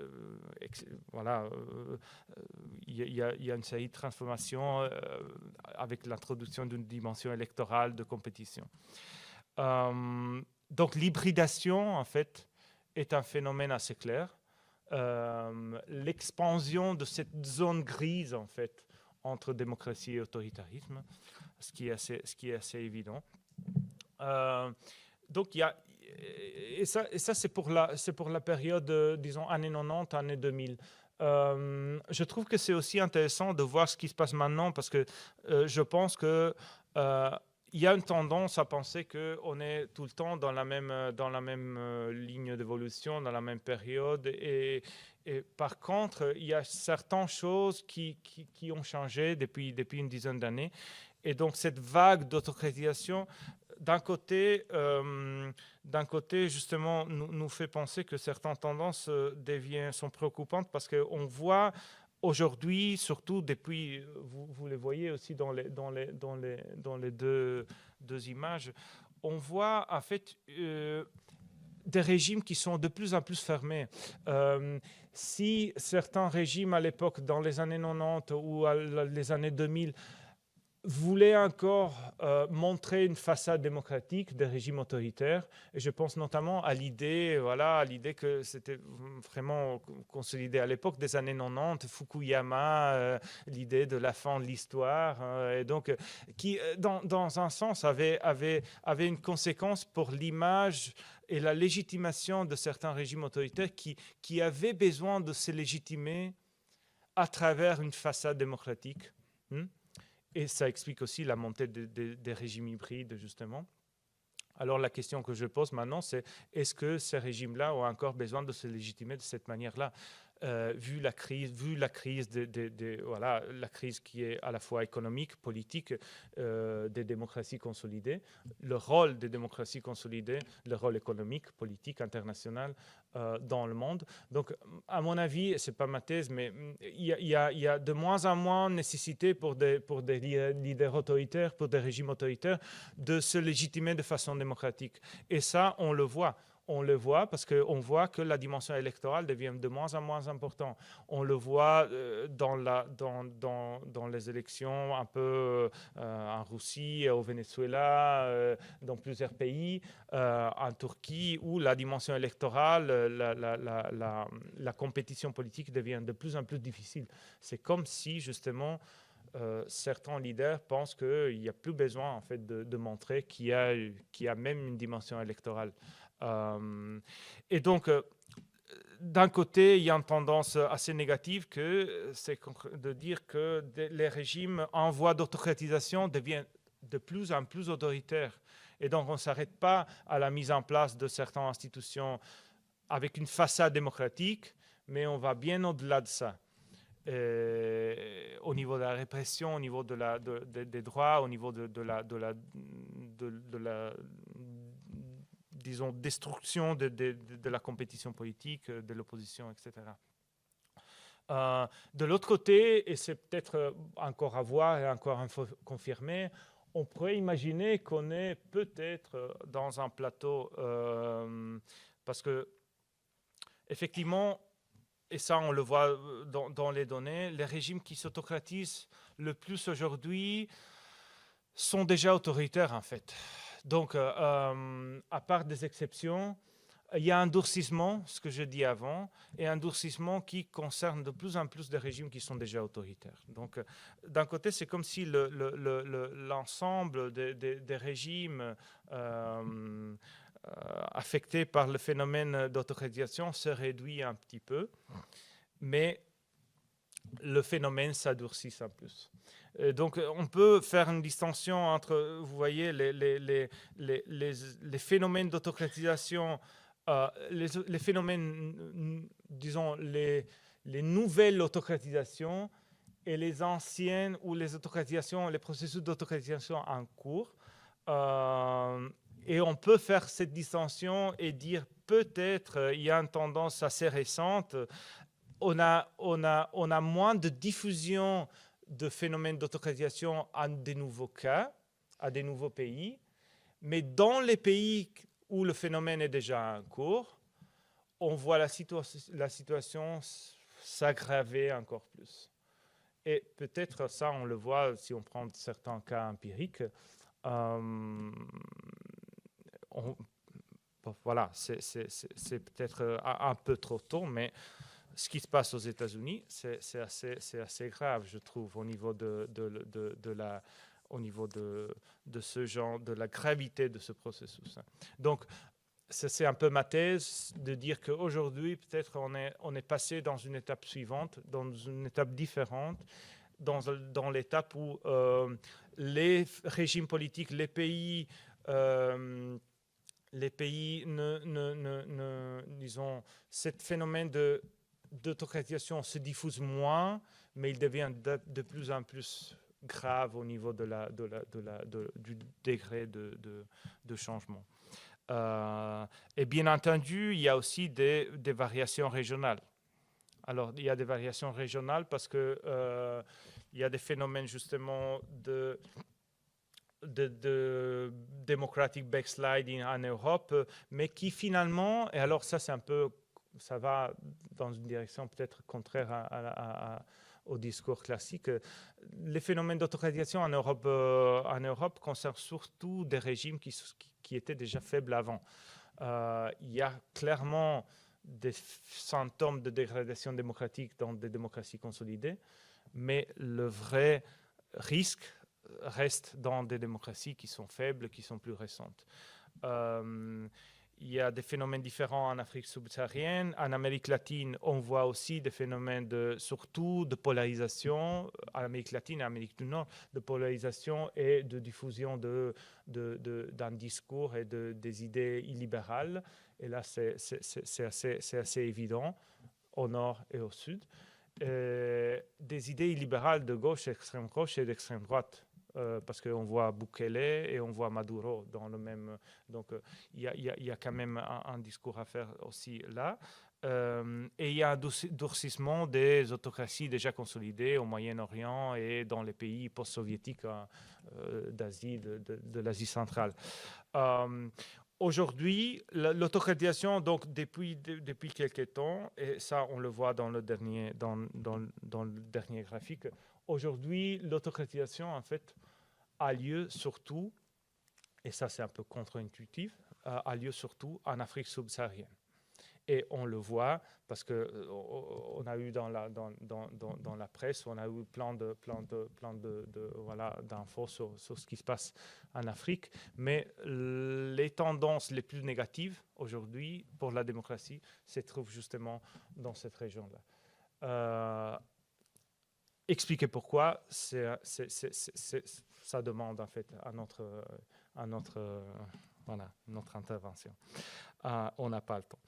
il y a une série de transformations avec l'introduction d'une dimension électorale de compétition. Donc, l'hybridation, en fait, est un phénomène assez clair. L'expansion de cette zone grise, en fait, entre démocratie et autoritarisme, ce qui est assez évident. Donc, il y a, et ça c'est pour la période, disons, années 90, années 2000. Je trouve que c'est aussi intéressant de voir ce qui se passe maintenant parce que je pense que il y a une tendance à penser qu'on est tout le temps dans la même ligne d'évolution, dans la même période. Et par contre, il y a certaines choses qui ont changé depuis une dizaine d'années. Et donc, cette vague d'autocratisation, d'un côté, justement, nous fait penser que certaines tendances sont préoccupantes parce qu'on voit aujourd'hui, surtout depuis, vous les voyez aussi dans les deux images, on voit en fait des régimes qui sont de plus en plus fermés. Si certains régimes à l'époque, dans les années 90 ou les années 2000, voulait encore montrer une façade démocratique des régimes autoritaires. Et je pense notamment à l'idée que c'était vraiment consolidé à l'époque des années 90, Fukuyama, l'idée de la fin de l'histoire, et donc qui, dans un sens, avait une conséquence pour l'image et la légitimation de certains régimes autoritaires qui avaient besoin de se légitimer à travers une façade démocratique. Et ça explique aussi la montée des régimes hybrides, justement. Alors la question que je pose maintenant, c'est est-ce que ces régimes-là ont encore besoin de se légitimer de cette manière-là, vu la crise la crise qui est à la fois économique, politique, des démocraties consolidées, le rôle des démocraties consolidées, le rôle économique, politique, international dans le monde. Donc, à mon avis, c'est pas ma thèse, mais il y a de moins en moins nécessité pour des leaders autoritaires, pour des régimes autoritaires, de se légitimer de façon démocratique. Et ça, on le voit. On le voit parce qu'on voit que la dimension électorale devient de moins en moins importante. On le voit dans les élections un peu en Russie, au Venezuela, dans plusieurs pays, en Turquie, où la dimension électorale, la compétition politique devient de plus en plus difficile. C'est comme si, justement, certains leaders pensent qu'il n'y a plus besoin en fait, de montrer qu'il y a même une dimension électorale. Et donc, d'un côté, il y a une tendance assez négative c'est de dire que les régimes en voie d'autocratisation deviennent de plus en plus autoritaires. Et donc, on ne s'arrête pas à la mise en place de certaines institutions avec une façade démocratique, mais on va bien au-delà de ça. Au niveau de la répression, au niveau des droits, au niveau de la disons, destruction de la compétition politique, de l'opposition, etc. De l'autre côté, et c'est peut-être encore à voir et encore confirmer, on pourrait imaginer qu'on est peut-être dans un plateau, parce que, effectivement, et ça on le voit dans les données, les régimes qui s'autocratisent le plus aujourd'hui sont déjà autoritaires, en fait. Donc, à part des exceptions, il y a un durcissement, ce que je dis avant, et un durcissement qui concerne de plus en plus des régimes qui sont déjà autoritaires. Donc, d'un côté, c'est comme si l'ensemble des régimes affectés par le phénomène d'autocratisation se réduit un petit peu, mais le phénomène s'adoucit un peu. Donc, on peut faire une distinction entre, vous voyez, les phénomènes d'autocratisation, les phénomènes, disons, les nouvelles autocratisations et les anciennes ou les autocratisations, les processus d'autocratisation en cours. Et on peut faire cette distinction et dire peut-être il y a une tendance assez récente. On a moins de diffusion de phénomènes d'autocratisation à des nouveaux cas, à des nouveaux pays, mais dans les pays où le phénomène est déjà en cours, on voit la situation s'aggraver encore plus. Et peut-être ça, on le voit si on prend certains cas empiriques. Voilà, c'est peut-être un peu trop tôt, mais ce qui se passe aux États-Unis, c'est assez grave, je trouve, au niveau au niveau de ce genre, de la gravité de ce processus. Donc, c'est un peu ma thèse de dire qu'aujourd'hui, peut-être on est passé dans une étape suivante, dans une étape différente, dans l'étape où les régimes politiques, les pays disons, ce phénomène d'autocratisation se diffuse moins, mais il devient de plus en plus grave au niveau du degré de changement. Et bien entendu, il y a aussi des variations régionales. Alors, il y a des variations régionales parce que il y a des phénomènes justement de democratic backsliding en Europe, mais qui finalement, et alors ça c'est un peu, ça va dans une direction peut-être contraire au discours classique. Les phénomènes d'autocratisation en Europe concernent surtout des régimes qui étaient déjà faibles avant. Il y a clairement des symptômes de dégradation démocratique dans des démocraties consolidées, mais le vrai risque reste dans des démocraties qui sont faibles, qui sont plus récentes. Il y a des phénomènes différents en Afrique subsaharienne. En Amérique latine, on voit aussi des phénomènes surtout de polarisation, en Amérique latine et en Amérique du Nord, de polarisation et de diffusion d'un discours et des idées illibérales. Et là, c'est assez évident au nord et au sud. Des idées illibérales de gauche, d'extrême gauche et d'extrême droite. Parce qu'on voit Bukele et on voit Maduro dans le même... Donc, il y a quand même un discours à faire aussi là. Et il y a un durcissement des autocraties déjà consolidées au Moyen-Orient et dans les pays post-soviétiques d'Asie, de l'Asie centrale. Aujourd'hui, l'autocratisation, donc depuis quelques temps, et ça on le voit dans le dernier graphique, aujourd'hui, l'autocratisation, en fait, a lieu surtout, et ça c'est un peu contre-intuitif, a lieu surtout en Afrique subsaharienne. Et on le voit parce qu'on a eu dans la presse, on a eu plein d'infos sur ce qui se passe en Afrique, mais les tendances les plus négatives aujourd'hui pour la démocratie se trouvent justement dans cette région-là. Expliquer pourquoi, ça demande en fait à notre intervention. On n'a pas le temps.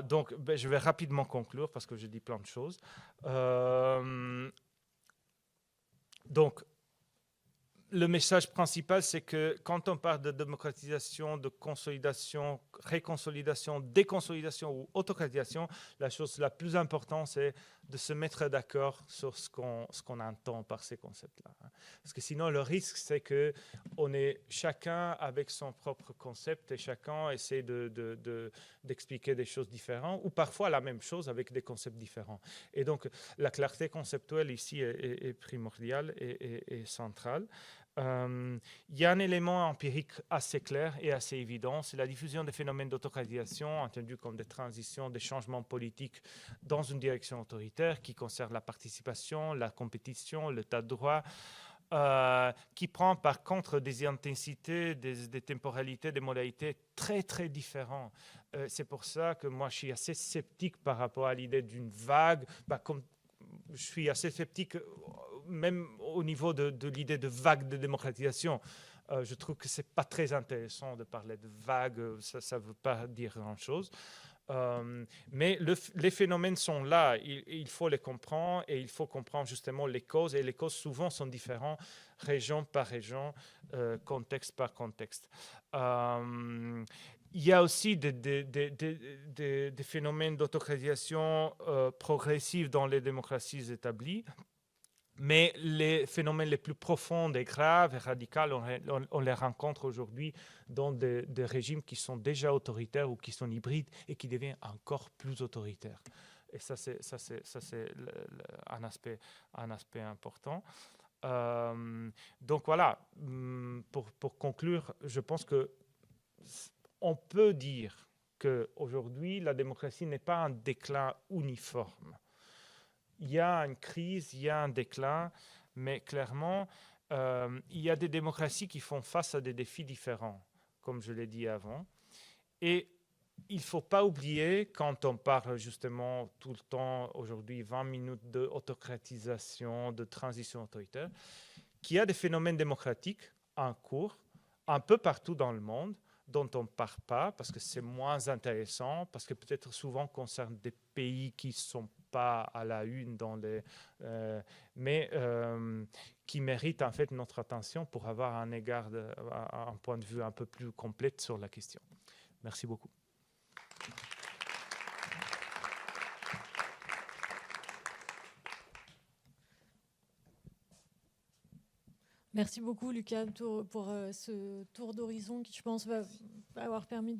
Donc, je vais rapidement conclure parce que je dis plein de choses. Donc, le message principal, c'est que quand on parle de démocratisation, de consolidation, réconsolidation, déconsolidation ou autocratisation, la chose la plus importante, c'est de se mettre d'accord sur ce qu'on entend par ces concepts-là. Parce que sinon, le risque, c'est qu'on est chacun avec son propre concept et chacun essaie d'expliquer des choses différentes ou parfois la même chose avec des concepts différents. Et donc, la clarté conceptuelle ici est primordiale et centrale. Il y a un élément empirique assez clair et assez évident, c'est la diffusion des phénomènes d'autocratisation, entendus comme des transitions, des changements politiques dans une direction autoritaire qui concerne la participation, la compétition, l'état de droit, qui prend par contre des intensités, des temporalités, des modalités très très différentes. C'est pour ça que moi je suis assez sceptique par rapport à l'idée d'une vague, comme je suis assez sceptique même au niveau de l'idée de vague de démocratisation. Je trouve que ce n'est pas très intéressant de parler de vague, ça ne veut pas dire grand-chose. Mais les phénomènes sont là, il faut les comprendre et il faut comprendre justement les causes. Et les causes souvent sont différentes, région par région, contexte par contexte. Il y a aussi des phénomènes d'autocratisation progressive dans les démocraties établies. Mais les phénomènes les plus profonds et graves et radicaux, on les rencontre aujourd'hui dans des régimes qui sont déjà autoritaires ou qui sont hybrides et qui deviennent encore plus autoritaires. Et ça, c'est un aspect important. Donc voilà, pour conclure, je pense qu'on peut dire qu'aujourd'hui, la démocratie n'est pas un déclin uniforme. Il y a une crise, il y a un déclin, mais clairement, il y a des démocraties qui font face à des défis différents, comme je l'ai dit avant. Et il ne faut pas oublier, quand on parle justement tout le temps, aujourd'hui, 20 minutes d'autocratisation, de transition autoritaire, qu'il y a des phénomènes démocratiques en cours, un peu partout dans le monde, dont on ne parle pas, parce que c'est moins intéressant, parce que peut-être souvent concerne des pays qui ne sont pas à la une, mais qui méritent en fait notre attention pour avoir un point de vue un peu plus complet sur la question. Merci beaucoup. Merci beaucoup, Lucas, pour ce tour d'horizon qui, je pense, va avoir permis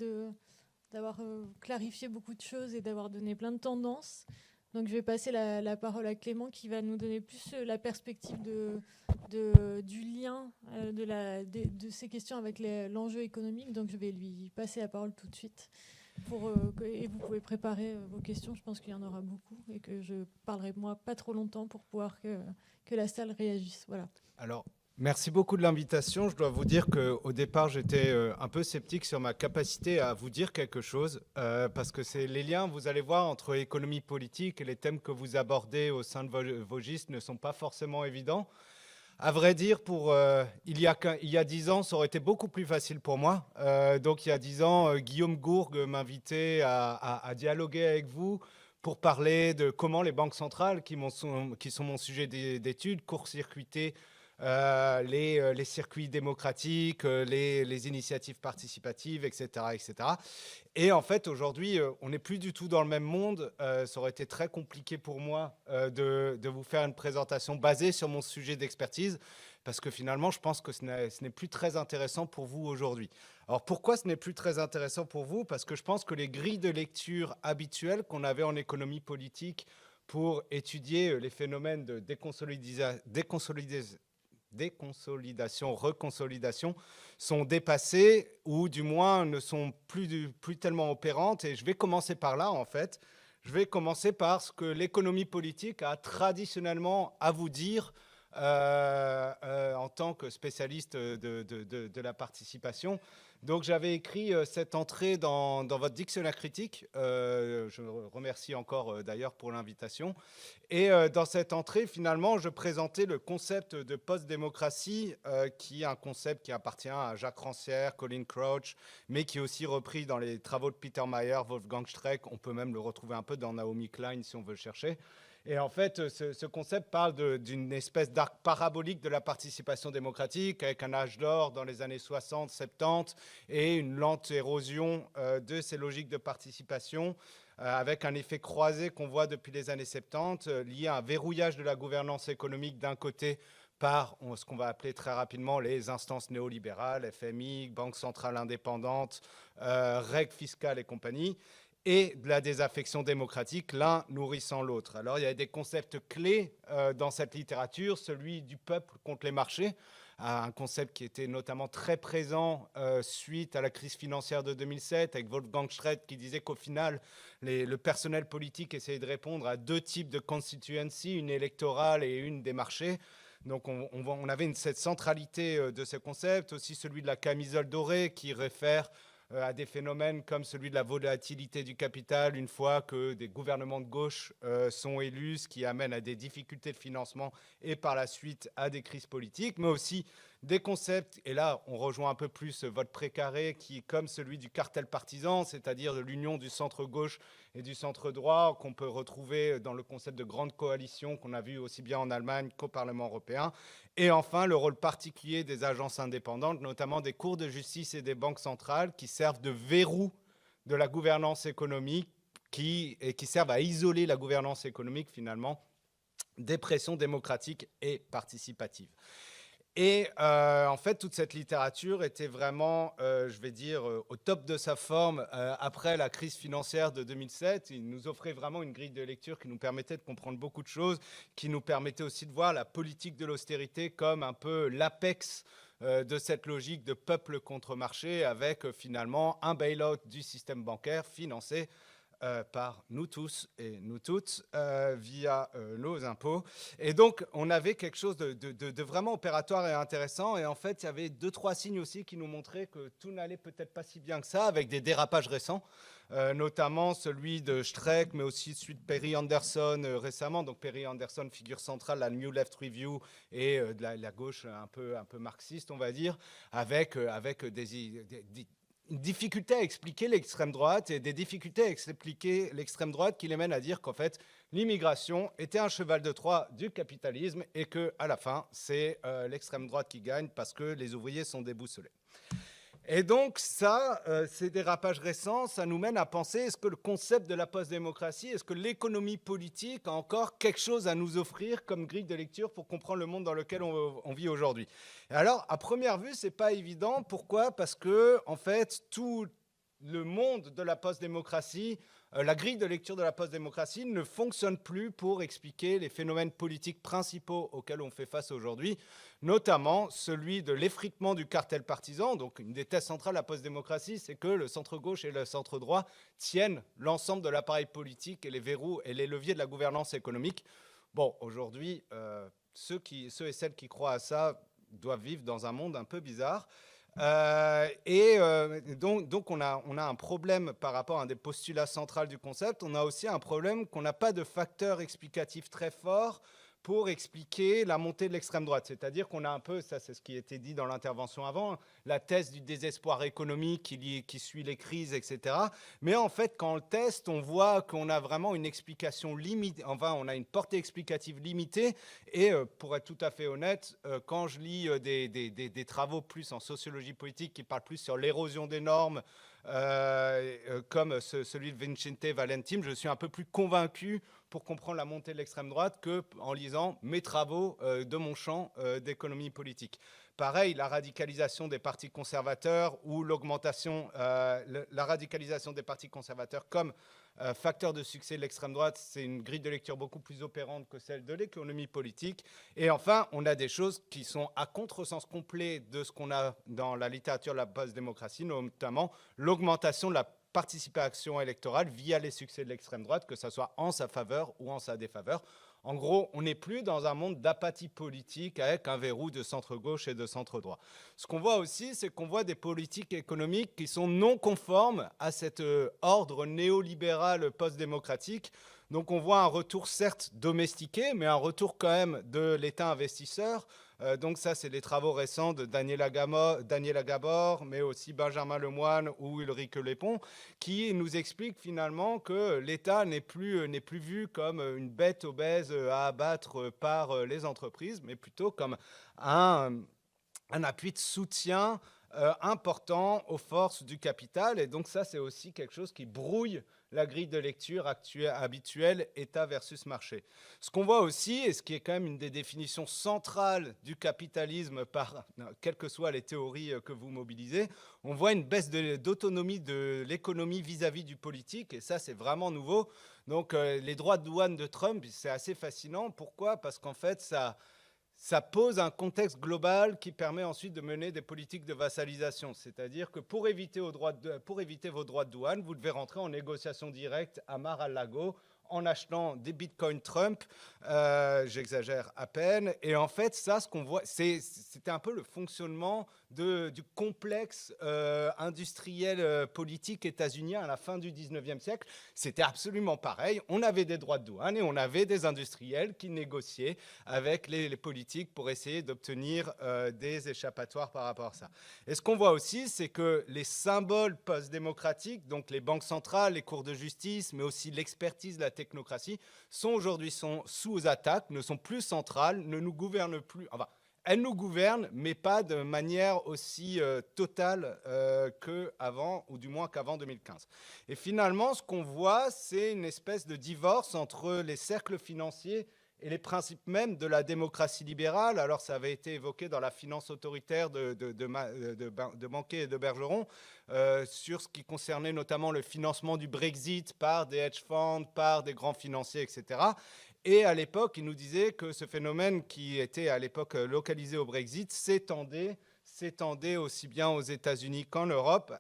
d'avoir clarifié beaucoup de choses et d'avoir donné plein de tendances. Donc, je vais passer la parole à Clément qui va nous donner plus la perspective du lien de ces questions avec l'enjeu économique. Donc, je vais lui passer la parole tout de suite. Et vous pouvez préparer vos questions. Je pense qu'il y en aura beaucoup et que je parlerai, moi, pas trop longtemps pour pouvoir que la salle réagisse. Voilà. Alors, merci beaucoup de l'invitation. Je dois vous dire qu'au départ, j'étais un peu sceptique sur ma capacité à vous dire quelque chose, parce que c'est les liens, vous allez voir, entre économie politique et les thèmes que vous abordez au sein de Vogis ne sont pas forcément évidents. À vrai dire, il y a 10 ans, ça aurait été beaucoup plus facile pour moi. Donc, il y a 10 ans, Guillaume Gourgue m'invitait à dialoguer avec vous pour parler de comment les banques centrales, qui sont mon sujet d'étude, court-circuiter les circuits démocratiques, les initiatives participatives, etc., etc. Et en fait, aujourd'hui, on n'est plus du tout dans le même monde. Ça aurait été très compliqué pour moi de vous faire une présentation basée sur mon sujet d'expertise, parce que finalement, je pense que ce n'est plus très intéressant pour vous aujourd'hui. Alors, pourquoi ce n'est plus très intéressant pour vous? Parce que je pense que les grilles de lecture habituelles qu'on avait en économie politique pour étudier les phénomènes de déconsolidation, reconsolidation sont dépassées ou du moins ne sont plus tellement opérantes. Et je vais commencer par là, en fait. Je vais commencer par ce que l'économie politique a traditionnellement à vous dire en tant que spécialiste de la participation. Donc, j'avais écrit cette entrée dans votre dictionnaire critique. Je remercie encore d'ailleurs pour l'invitation. Et dans cette entrée, finalement, je présentais le concept de post-démocratie, qui est un concept qui appartient à Jacques Rancière, Colin Crouch, mais qui est aussi repris dans les travaux de Peter Mayer, Wolfgang Streeck. On peut même le retrouver un peu dans Naomi Klein si on veut le chercher. Et en fait, ce concept parle d'une espèce d'arc parabolique de la participation démocratique, avec un âge d'or dans les années 60, 70, et une lente érosion de ces logiques de participation, avec un effet croisé qu'on voit depuis les années 70, lié à un verrouillage de la gouvernance économique d'un côté par ce qu'on va appeler très rapidement les instances néolibérales, FMI, Banque centrale indépendante, règles fiscales et compagnie, et de la désaffection démocratique, l'un nourrissant l'autre. Alors, il y a des concepts clés dans cette littérature, celui du peuple contre les marchés, un concept qui était notamment très présent suite à la crise financière de 2007, avec Wolfgang Streeck qui disait qu'au final, le personnel politique essayait de répondre à deux types de constituency, une électorale et une des marchés. Donc on avait cette centralité de ce concept, aussi celui de la camisole dorée qui réfère à des phénomènes comme celui de la volatilité du capital une fois que des gouvernements de gauche sont élus, ce qui amène à des difficultés de financement et par la suite à des crises politiques, mais aussi des concepts, et là on rejoint un peu plus votre précaré, qui est comme celui du cartel partisan, c'est-à-dire de l'union du centre-gauche et du centre-droit, qu'on peut retrouver dans le concept de grande coalition qu'on a vu aussi bien en Allemagne qu'au Parlement européen. Et enfin, le rôle particulier des agences indépendantes, notamment des cours de justice et des banques centrales, qui servent de verrou de la gouvernance économique, qui servent à isoler la gouvernance économique, finalement, des pressions démocratiques et participatives. Et en fait, toute cette littérature était vraiment, je vais dire, au top de sa forme après la crise financière de 2007. Il nous offrait vraiment une grille de lecture qui nous permettait de comprendre beaucoup de choses, qui nous permettait aussi de voir la politique de l'austérité comme un peu l'apex de cette logique de peuple contre marché, avec finalement un bail-out du système bancaire financé par nous tous et nous toutes via nos impôts. Et donc, on avait quelque chose de vraiment opératoire et intéressant. Et en fait, il y avait 2-3 signes aussi qui nous montraient que tout n'allait peut-être pas si bien que ça, avec des dérapages récents, notamment celui de Streeck, mais aussi celui de Perry Anderson récemment. Donc, Perry Anderson, figure centrale, la New Left Review et de la gauche un peu marxiste, on va dire, avec une difficulté à expliquer l'extrême droite et des difficultés à expliquer l'extrême droite qui les mènent à dire qu'en fait, l'immigration était un cheval de Troie du capitalisme et qu'à la fin, c'est l'extrême droite qui gagne parce que les ouvriers sont déboussolés. Et donc ça, ces dérapages récents, ça nous mène à penser, est-ce que le concept de la post-démocratie, est-ce que l'économie politique a encore quelque chose à nous offrir comme grille de lecture pour comprendre le monde dans lequel on vit aujourd'hui? Et alors, à première vue, c'est pas évident. Pourquoi? Parce que, en fait, tout le monde de la post-démocratie, la grille de lecture de la post-démocratie ne fonctionne plus pour expliquer les phénomènes politiques principaux auxquels on fait face aujourd'hui, notamment celui de l'effritement du cartel partisan. Donc, une des thèses centrales de la post-démocratie, c'est que le centre-gauche et le centre-droit tiennent l'ensemble de l'appareil politique et les verrous et les leviers de la gouvernance économique. Bon, aujourd'hui, ceux et celles qui croient à ça doivent vivre dans un monde un peu bizarre. Donc on a un problème par rapport à un des postulats centrales du concept. On a aussi un problème qu'on n'a pas de facteur explicatif très fort pour expliquer la montée de l'extrême droite. C'est-à-dire qu'on a un peu, ça c'est ce qui était dit dans l'intervention avant, la thèse du désespoir économique qui suit les crises, etc. Mais en fait, quand on le teste, on voit qu'on a vraiment une explication limitée, enfin on a une portée explicative limitée. Et pour être tout à fait honnête, quand je lis des travaux plus en sociologie politique qui parlent plus sur l'érosion des normes, comme celui de Vicente Valentim, je suis un peu plus convaincu pour comprendre la montée de l'extrême droite qu'en lisant mes travaux de mon champ d'économie politique. Pareil, la radicalisation des partis conservateurs ou l'augmentation, la radicalisation des partis conservateurs comme facteur de succès de l'extrême droite, c'est une grille de lecture beaucoup plus opérante que celle de l'économie politique. Et enfin, on a des choses qui sont à contresens complet de ce qu'on a dans la littérature de la post-démocratie, notamment l'augmentation de la participation électorale via les succès de l'extrême droite, que ce soit en sa faveur ou en sa défaveur. En gros, on n'est plus dans un monde d'apathie politique avec un verrou de centre-gauche et de centre-droit. Ce qu'on voit aussi, c'est qu'on voit des politiques économiques qui sont non conformes à cet ordre néolibéral post-démocratique. Donc on voit un retour certes domestiqué, mais un retour quand même de l'État investisseur. Donc ça, c'est les travaux récents de Daniela Gabor, mais aussi Benjamin Lemoine ou Ulrike Lépon, qui nous expliquent finalement que l'État n'est plus vu comme une bête obèse à abattre par les entreprises, mais plutôt comme un appui de soutien important aux forces du capital. Et donc ça, c'est aussi quelque chose qui brouille la grille de lecture habituelle, État versus marché. Ce qu'on voit aussi, et ce qui est quand même une des définitions centrales du capitalisme, quelles que soient les théories que vous mobilisez, on voit une baisse d'autonomie de l'économie vis-à-vis du politique, et ça, c'est vraiment nouveau. Donc, les droits de douane de Trump, c'est assez fascinant. Pourquoi? Parce qu'en fait, ça pose un contexte global qui permet ensuite de mener des politiques de vassalisation. C'est-à-dire que pour éviter vos droits de douane, vous devez rentrer en négociation directe à Mar-a-Lago en achetant des bitcoins Trump, j'exagère à peine. Et en fait, ça, ce qu'on voit, c'était un peu le fonctionnement du complexe industriel politique états-unien à la fin du 19e siècle. C'était absolument pareil. On avait des droits de douane et on avait des industriels qui négociaient avec les politiques pour essayer d'obtenir des échappatoires par rapport à ça. Et ce qu'on voit aussi, c'est que les symboles post-démocratiques, donc les banques centrales, les cours de justice, mais aussi l'expertise, la technocratie, sont aujourd'hui sous attaque, ne sont plus centrales, ne nous gouvernent plus. Enfin, elles nous gouvernent, mais pas de manière aussi totale qu'avant, ou du moins qu'avant 2015. Et finalement, ce qu'on voit, c'est une espèce de divorce entre les cercles financiers et les principes même de la démocratie libérale. Alors, ça avait été évoqué dans la finance autoritaire de Banquet et de Bergeron, sur ce qui concernait notamment le financement du Brexit par des hedge funds, par des grands financiers, etc. Et à l'époque, il nous disait que ce phénomène qui était à l'époque localisé au Brexit s'étendait s'étendait aussi bien aux États-Unis qu'en Europe.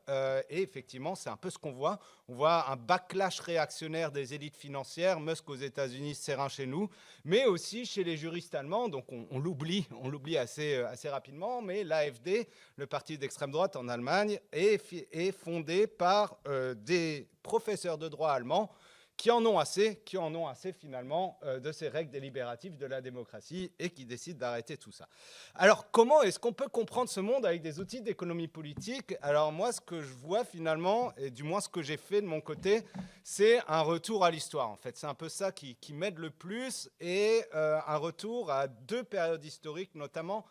Et effectivement, c'est un peu ce qu'on voit. On voit un backlash réactionnaire des élites financières, Musk aux États-Unis, Serrin chez nous, mais aussi chez les juristes allemands. Donc on l'oublie assez rapidement, mais l'AfD, le parti d'extrême droite en Allemagne, est fondé par des professeurs de droit allemands qui en ont assez finalement de ces règles délibératives de la démocratie et qui décident d'arrêter tout ça. Alors, comment est-ce qu'on peut comprendre ce monde avec des outils d'économie politique? Alors moi, ce que je vois finalement, et du moins ce que j'ai fait de mon côté, c'est un retour à l'histoire. En fait, c'est un peu ça qui m'aide le plus, et un retour à 2 périodes historiques notamment.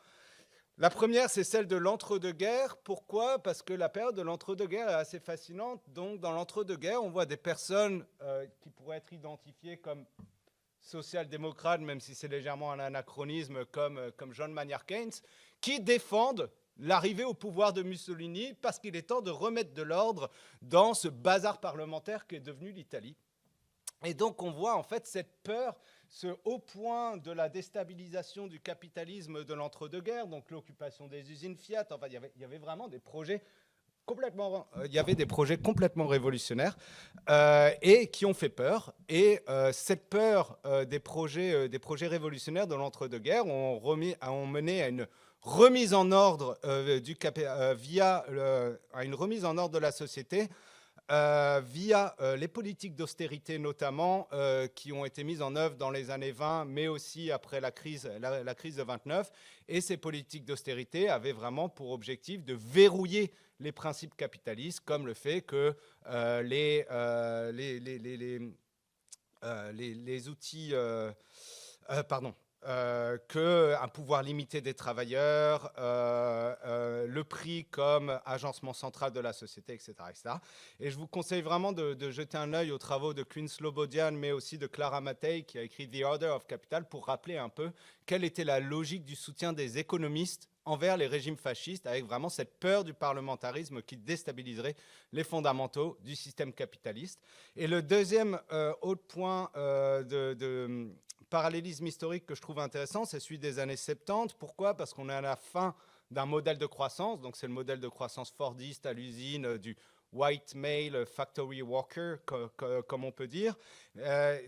La première, c'est celle de l'entre-deux-guerres. Pourquoi? Parce que la période de l'entre-deux-guerres est assez fascinante. Donc, dans l'entre-deux-guerres, on voit des personnes qui pourraient être identifiées comme social-démocrates, même si c'est légèrement un anachronisme, comme John Maynard Keynes, qui défendent l'arrivée au pouvoir de Mussolini parce qu'il est temps de remettre de l'ordre dans ce bazar parlementaire qui est devenu l'Italie. Et donc, on voit en fait cette peur, ce haut point de la déstabilisation du capitalisme de l'entre-deux-guerres, donc l'occupation des usines Fiat. Enfin, il y avait vraiment des projets complètement révolutionnaires et qui ont fait peur. Et cette peur des projets révolutionnaires de l'entre-deux-guerres ont mené à une remise en ordre à une remise en ordre de la société. Via les politiques d'austérité notamment qui ont été mises en œuvre dans les années 20, mais aussi après la crise de 29. Et ces politiques d'austérité avaient vraiment pour objectif de verrouiller les principes capitalistes, comme le fait que les outils... qu'un pouvoir limité des travailleurs, le prix comme agencement central de la société, etc., etc. Et je vous conseille vraiment de jeter un œil aux travaux de Quinn Slobodian, mais aussi de Clara Matei, qui a écrit The Order of Capital, pour rappeler un peu quelle était la logique du soutien des économistes envers les régimes fascistes, avec vraiment cette peur du parlementarisme qui déstabiliserait les fondamentaux du système capitaliste. Et le deuxième autre point de parallélisme historique que je trouve intéressant, c'est celui des années 70. Pourquoi? Parce qu'on est à la fin d'un modèle de croissance, donc c'est le modèle de croissance fordiste à l'usine du white male factory worker, comme on peut dire.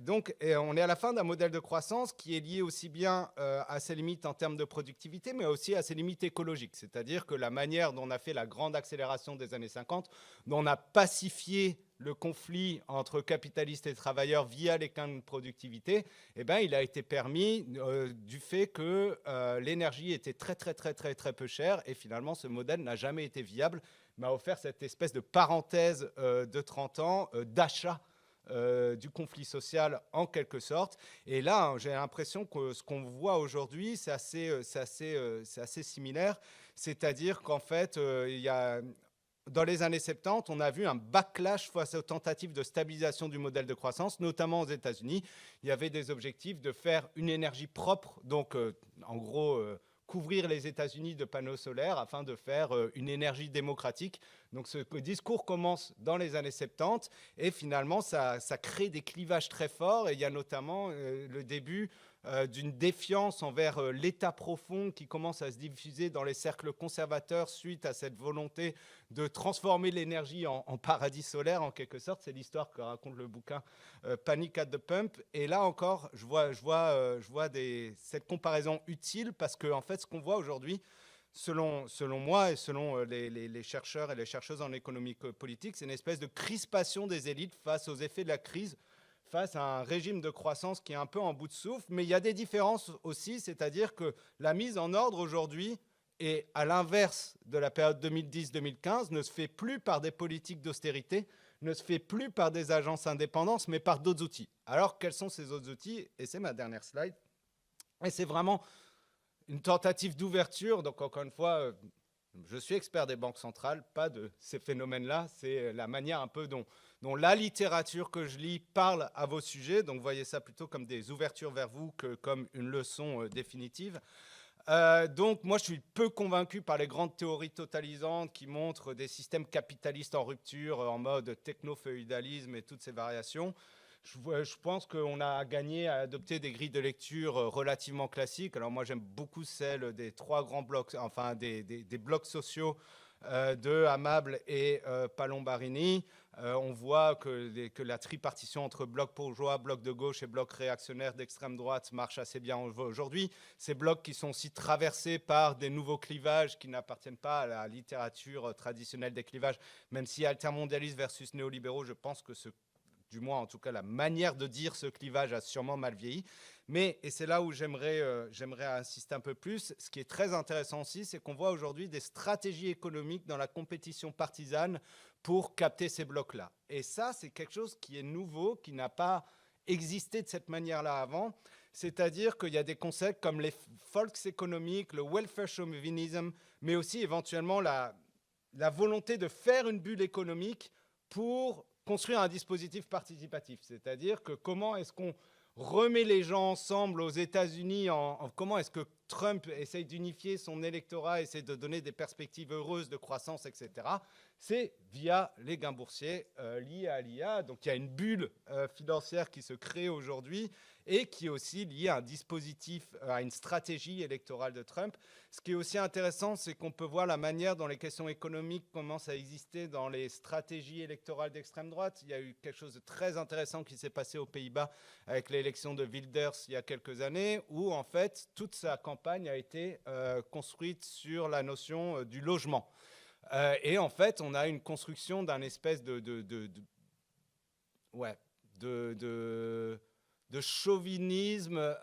Donc, on est à la fin d'un modèle de croissance qui est lié aussi bien à ses limites en termes de productivité, mais aussi à ses limites écologiques. C'est-à-dire que la manière dont on a fait la grande accélération des années 50, dont on a pacifié le conflit entre capitalistes et travailleurs via les gains de productivité, eh ben, il a été permis du fait que l'énergie était très peu chère, et finalement ce modèle n'a jamais été viable, m'a offert cette espèce de parenthèse de 30 ans d'achat du conflit social en quelque sorte. Et là, j'ai l'impression que ce qu'on voit aujourd'hui, c'est assez similaire, c'est-à-dire qu'en fait, dans les années 70, on a vu un backlash face aux tentatives de stabilisation du modèle de croissance, notamment aux États-Unis. Il y avait des objectifs de faire une énergie propre, donc en gros couvrir les États-Unis de panneaux solaires afin de faire une énergie démocratique. Donc ce discours commence dans les années 70 et finalement ça crée des clivages très forts, et il y a notamment le début d'une défiance envers l'État profond qui commence à se diffuser dans les cercles conservateurs suite à cette volonté de transformer l'énergie en paradis solaire en quelque sorte. C'est l'histoire que raconte le bouquin Panic at the Pump. Et là encore, je vois cette comparaison utile parce que en fait, ce qu'on voit aujourd'hui, selon moi et selon les chercheurs et les chercheuses en économie politique, c'est une espèce de crispation des élites face aux effets de la crise, face à un régime de croissance qui est un peu en bout de souffle. Mais il y a des différences aussi, c'est-à-dire que la mise en ordre aujourd'hui, et à l'inverse de la période 2010-2015, ne se fait plus par des politiques d'austérité, ne se fait plus par des agences indépendantes, mais par d'autres outils. Alors, quels sont ces autres outils? Et c'est ma dernière slide. Et c'est vraiment une tentative d'ouverture. Donc, encore une fois, je suis expert des banques centrales, pas de ces phénomènes-là. C'est la manière un peu dont la littérature que je lis parle à vos sujets. Donc, voyez ça plutôt comme des ouvertures vers vous que comme une leçon définitive. Donc, moi, je suis peu convaincu par les grandes théories totalisantes qui montrent des systèmes capitalistes en rupture, en mode techno-féudalisme et toutes ces variations. Je pense qu'on a gagné à adopter des grilles de lecture relativement classiques. Alors moi, j'aime beaucoup celle des 3 grands blocs, enfin des blocs sociaux de Amable et Palombarini. On voit que la tripartition entre bloc bourgeois, bloc de gauche et bloc réactionnaire d'extrême droite marche assez bien aujourd'hui. Ces blocs qui sont aussi traversés par des nouveaux clivages qui n'appartiennent pas à la littérature traditionnelle des clivages, même si altermondialistes versus néolibéraux, je pense que du moins en tout cas la manière de dire ce clivage a sûrement mal vieilli. Mais, et c'est là où j'aimerais insister un peu plus, ce qui est très intéressant aussi, c'est qu'on voit aujourd'hui des stratégies économiques dans la compétition partisane pour capter ces blocs-là. Et ça, c'est quelque chose qui est nouveau, qui n'a pas existé de cette manière-là avant. C'est-à-dire qu'il y a des concepts comme les folks économiques, le welfare chauvinisme, mais aussi éventuellement la volonté de faire une bulle économique pour construire un dispositif participatif. C'est-à-dire que comment est-ce qu'on remet les gens ensemble aux États-Unis, comment est-ce que Trump essaye d'unifier son électorat, essaie de donner des perspectives heureuses de croissance, etc. C'est via les gains boursiers liés à l'IA. Donc il y a une bulle financière qui se crée aujourd'hui et qui est aussi liée à un dispositif, à une stratégie électorale de Trump. Ce qui est aussi intéressant, c'est qu'on peut voir la manière dont les questions économiques commencent à exister dans les stratégies électorales d'extrême droite. Il y a eu quelque chose de très intéressant qui s'est passé aux Pays-Bas avec l'élection de Wilders il y a quelques années, où en fait toute sa campagne a été construite sur la notion du logement. Et en fait, on a une construction d'un espèce de chauvinisme,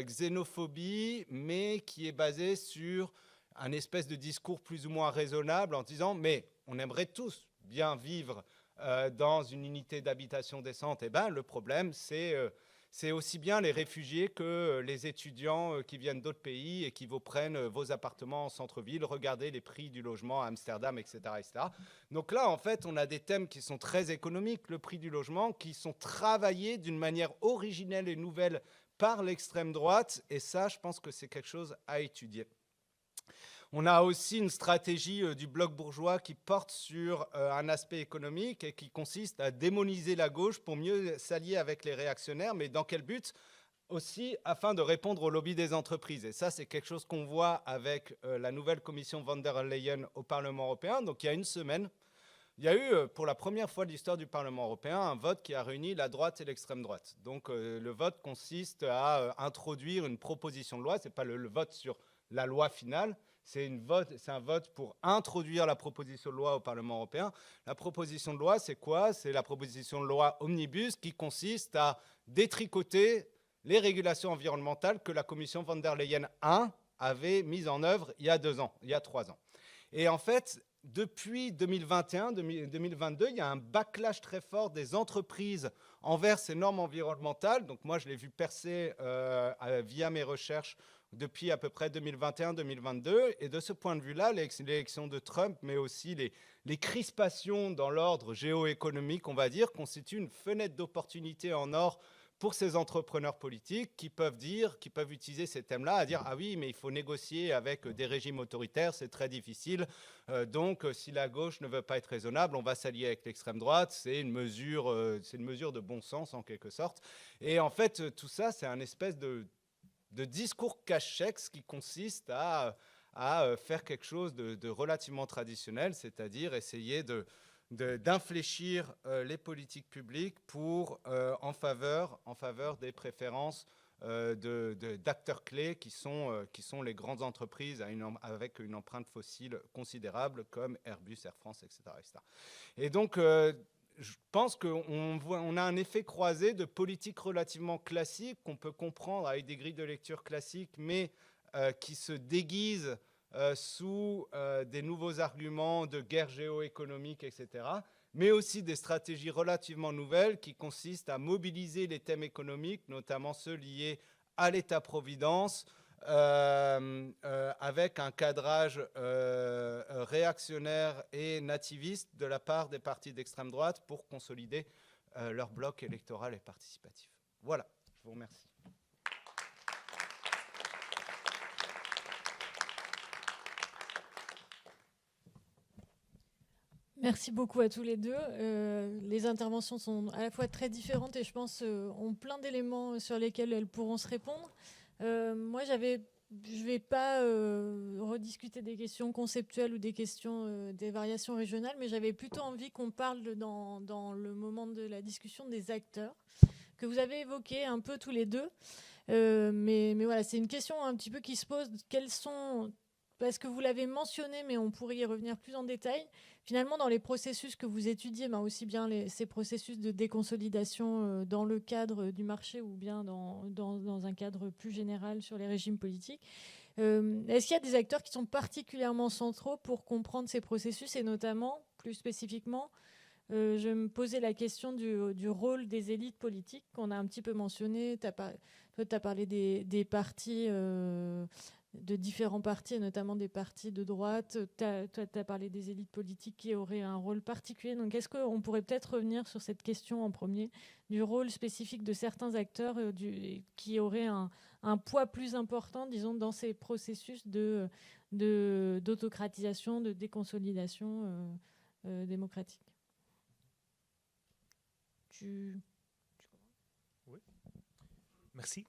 xénophobie, mais qui est basé sur un espèce de discours plus ou moins raisonnable en disant « mais on aimerait tous bien vivre dans une unité d'habitation décente ». Et ben, le problème, c'est aussi bien les réfugiés que les étudiants qui viennent d'autres pays et qui vous prennent vos appartements en centre-ville. Regardez les prix du logement à Amsterdam, etc., etc. Donc là, en fait, on a des thèmes qui sont très économiques, le prix du logement, qui sont travaillés d'une manière originelle et nouvelle par l'extrême droite. Et ça, je pense que c'est quelque chose à étudier. On a aussi une stratégie du bloc bourgeois qui porte sur un aspect économique et qui consiste à démoniser la gauche pour mieux s'allier avec les réactionnaires. Mais dans quel but ? Aussi afin de répondre au lobby des entreprises. Et ça, c'est quelque chose qu'on voit avec la nouvelle commission von der Leyen au Parlement européen. Donc il y a une semaine, il y a eu pour la première fois de l'histoire du Parlement européen un vote qui a réuni la droite et l'extrême droite. Donc le vote consiste à introduire une proposition de loi. Ce n'est pas le vote sur la loi finale. C'est un vote pour introduire la proposition de loi au Parlement européen. La proposition de loi, c'est quoi ? C'est la proposition de loi Omnibus qui consiste à détricoter les régulations environnementales que la commission von der Leyen 1 avait mises en œuvre il y a 3 ans. Et en fait, depuis 2021-2022, il y a un backlash très fort des entreprises envers ces normes environnementales. Donc moi, je l'ai vu percer via mes recherches depuis à peu près 2021-2022. Et de ce point de vue-là, l'élection de Trump, mais aussi les crispations dans l'ordre géoéconomique, on va dire, constituent une fenêtre d'opportunité en or pour ces entrepreneurs politiques qui peuvent utiliser ces thèmes-là à dire « Ah oui, mais il faut négocier avec des régimes autoritaires, c'est très difficile. Donc, si la gauche ne veut pas être raisonnable, on va s'allier avec l'extrême droite. C'est une mesure de bon sens, en quelque sorte. » Et en fait, tout ça, c'est un espèce de discours cache-sexe qui consiste à faire quelque chose de relativement traditionnel, c'est-à-dire essayer d'infléchir les politiques publiques en faveur des préférences d'acteurs clés qui sont les grandes entreprises avec une empreinte fossile considérable comme Airbus, Air France, etc. etc. Et donc, je pense qu'on a un effet croisé de politiques relativement classiques qu'on peut comprendre avec des grilles de lecture classiques, mais qui se déguisent sous des nouveaux arguments de guerre géoéconomique, etc., mais aussi des stratégies relativement nouvelles qui consistent à mobiliser les thèmes économiques, notamment ceux liés à l'État-providence, avec un cadrage réactionnaire et nativiste de la part des partis d'extrême droite pour consolider leur bloc électoral et participatif. Voilà, je vous remercie. Merci beaucoup à tous les deux. Les interventions sont à la fois très différentes et je pense ont plein d'éléments sur lesquels elles pourront se répondre. Moi, je ne vais pas rediscuter des questions conceptuelles ou des questions des variations régionales, mais j'avais plutôt envie qu'on parle dans le moment de la discussion des acteurs que vous avez évoqués un peu tous les deux. Mais voilà, c'est une question un petit peu qui se pose. Quels sont, parce que vous l'avez mentionné, mais on pourrait y revenir plus en détail, finalement dans les processus que vous étudiez, ben aussi bien ces processus de déconsolidation dans le cadre du marché ou bien dans un cadre plus général sur les régimes politiques, est-ce qu'il y a des acteurs qui sont particulièrement centraux pour comprendre ces processus et notamment, plus spécifiquement, je me posais la question du rôle des élites politiques qu'on a un petit peu mentionné. Toi, tu as parlé des partis, de différents partis, et notamment des partis de droite. Toi, tu as parlé des élites politiques qui auraient un rôle particulier. Donc, est-ce qu'on pourrait peut-être revenir sur cette question en premier, du rôle spécifique de certains acteurs qui auraient un poids plus important, disons, dans ces processus d'autocratisation, de déconsolidation démocratique? Oui. Merci.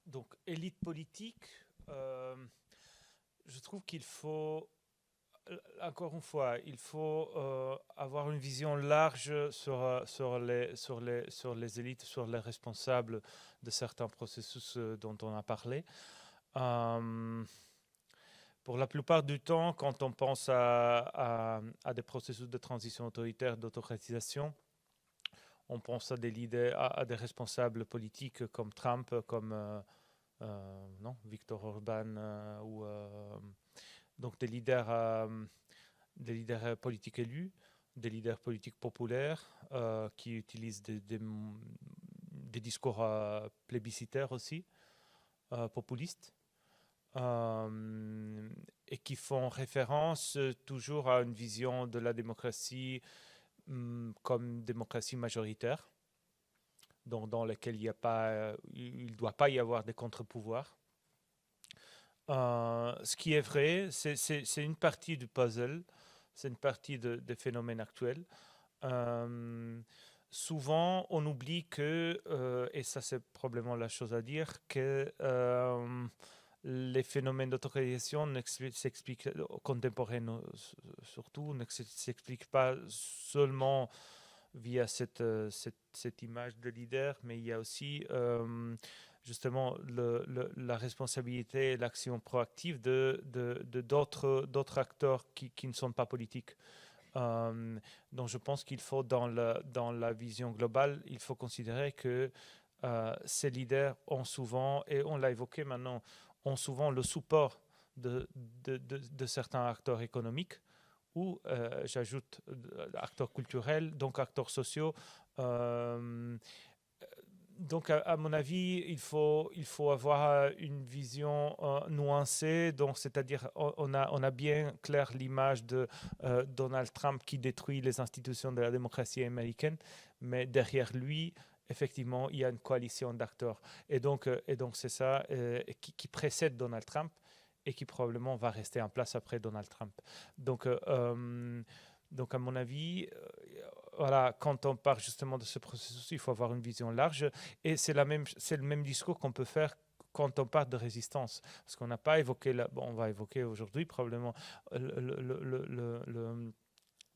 Donc, élite politique, je trouve qu'il faut, encore une fois, il faut avoir une vision large sur les élites, sur les responsables de certains processus dont on a parlé. Pour la plupart du temps, quand on pense à des processus de transition autoritaire, d'autocratisation, on pense à des leaders, à des responsables politiques comme Trump, comme Viktor Orban, donc des leaders politiques élus, des leaders politiques populaires qui utilisent des discours plébiscitaires aussi, populistes. Et qui font référence toujours à une vision de la démocratie comme démocratie majoritaire, donc dans laquelle il ne doit pas y avoir de contre-pouvoirs. Ce qui est vrai, c'est une partie du puzzle, c'est une partie des phénomènes actuels. Souvent, on oublie que, et ça c'est probablement la chose à dire, que les phénomènes d'autocratisation contemporains surtout ne s'expliquent pas seulement via cette image de leader, mais il y a aussi justement la responsabilité et l'action proactive d'autres acteurs qui ne sont pas politiques. Donc je pense qu'il faut, dans la vision globale, il faut considérer que ces leaders ont souvent, et on l'a évoqué maintenant, ont souvent le support de certains acteurs économiques ou, j'ajoute, acteurs culturels, donc acteurs sociaux. Donc, à mon avis, il faut avoir une vision nuancée. Donc, c'est-à-dire, on a bien clair l'image de Donald Trump qui détruit les institutions de la démocratie américaine, mais derrière lui, effectivement, il y a une coalition d'acteurs. Et donc c'est ça qui précède Donald Trump et qui probablement va rester en place après Donald Trump. Donc à mon avis, voilà, quand on parle justement de ce processus, il faut avoir une vision large. Et c'est le même discours qu'on peut faire quand on parle de résistance. Parce qu'on n'a pas évoqué, on va évoquer aujourd'hui probablement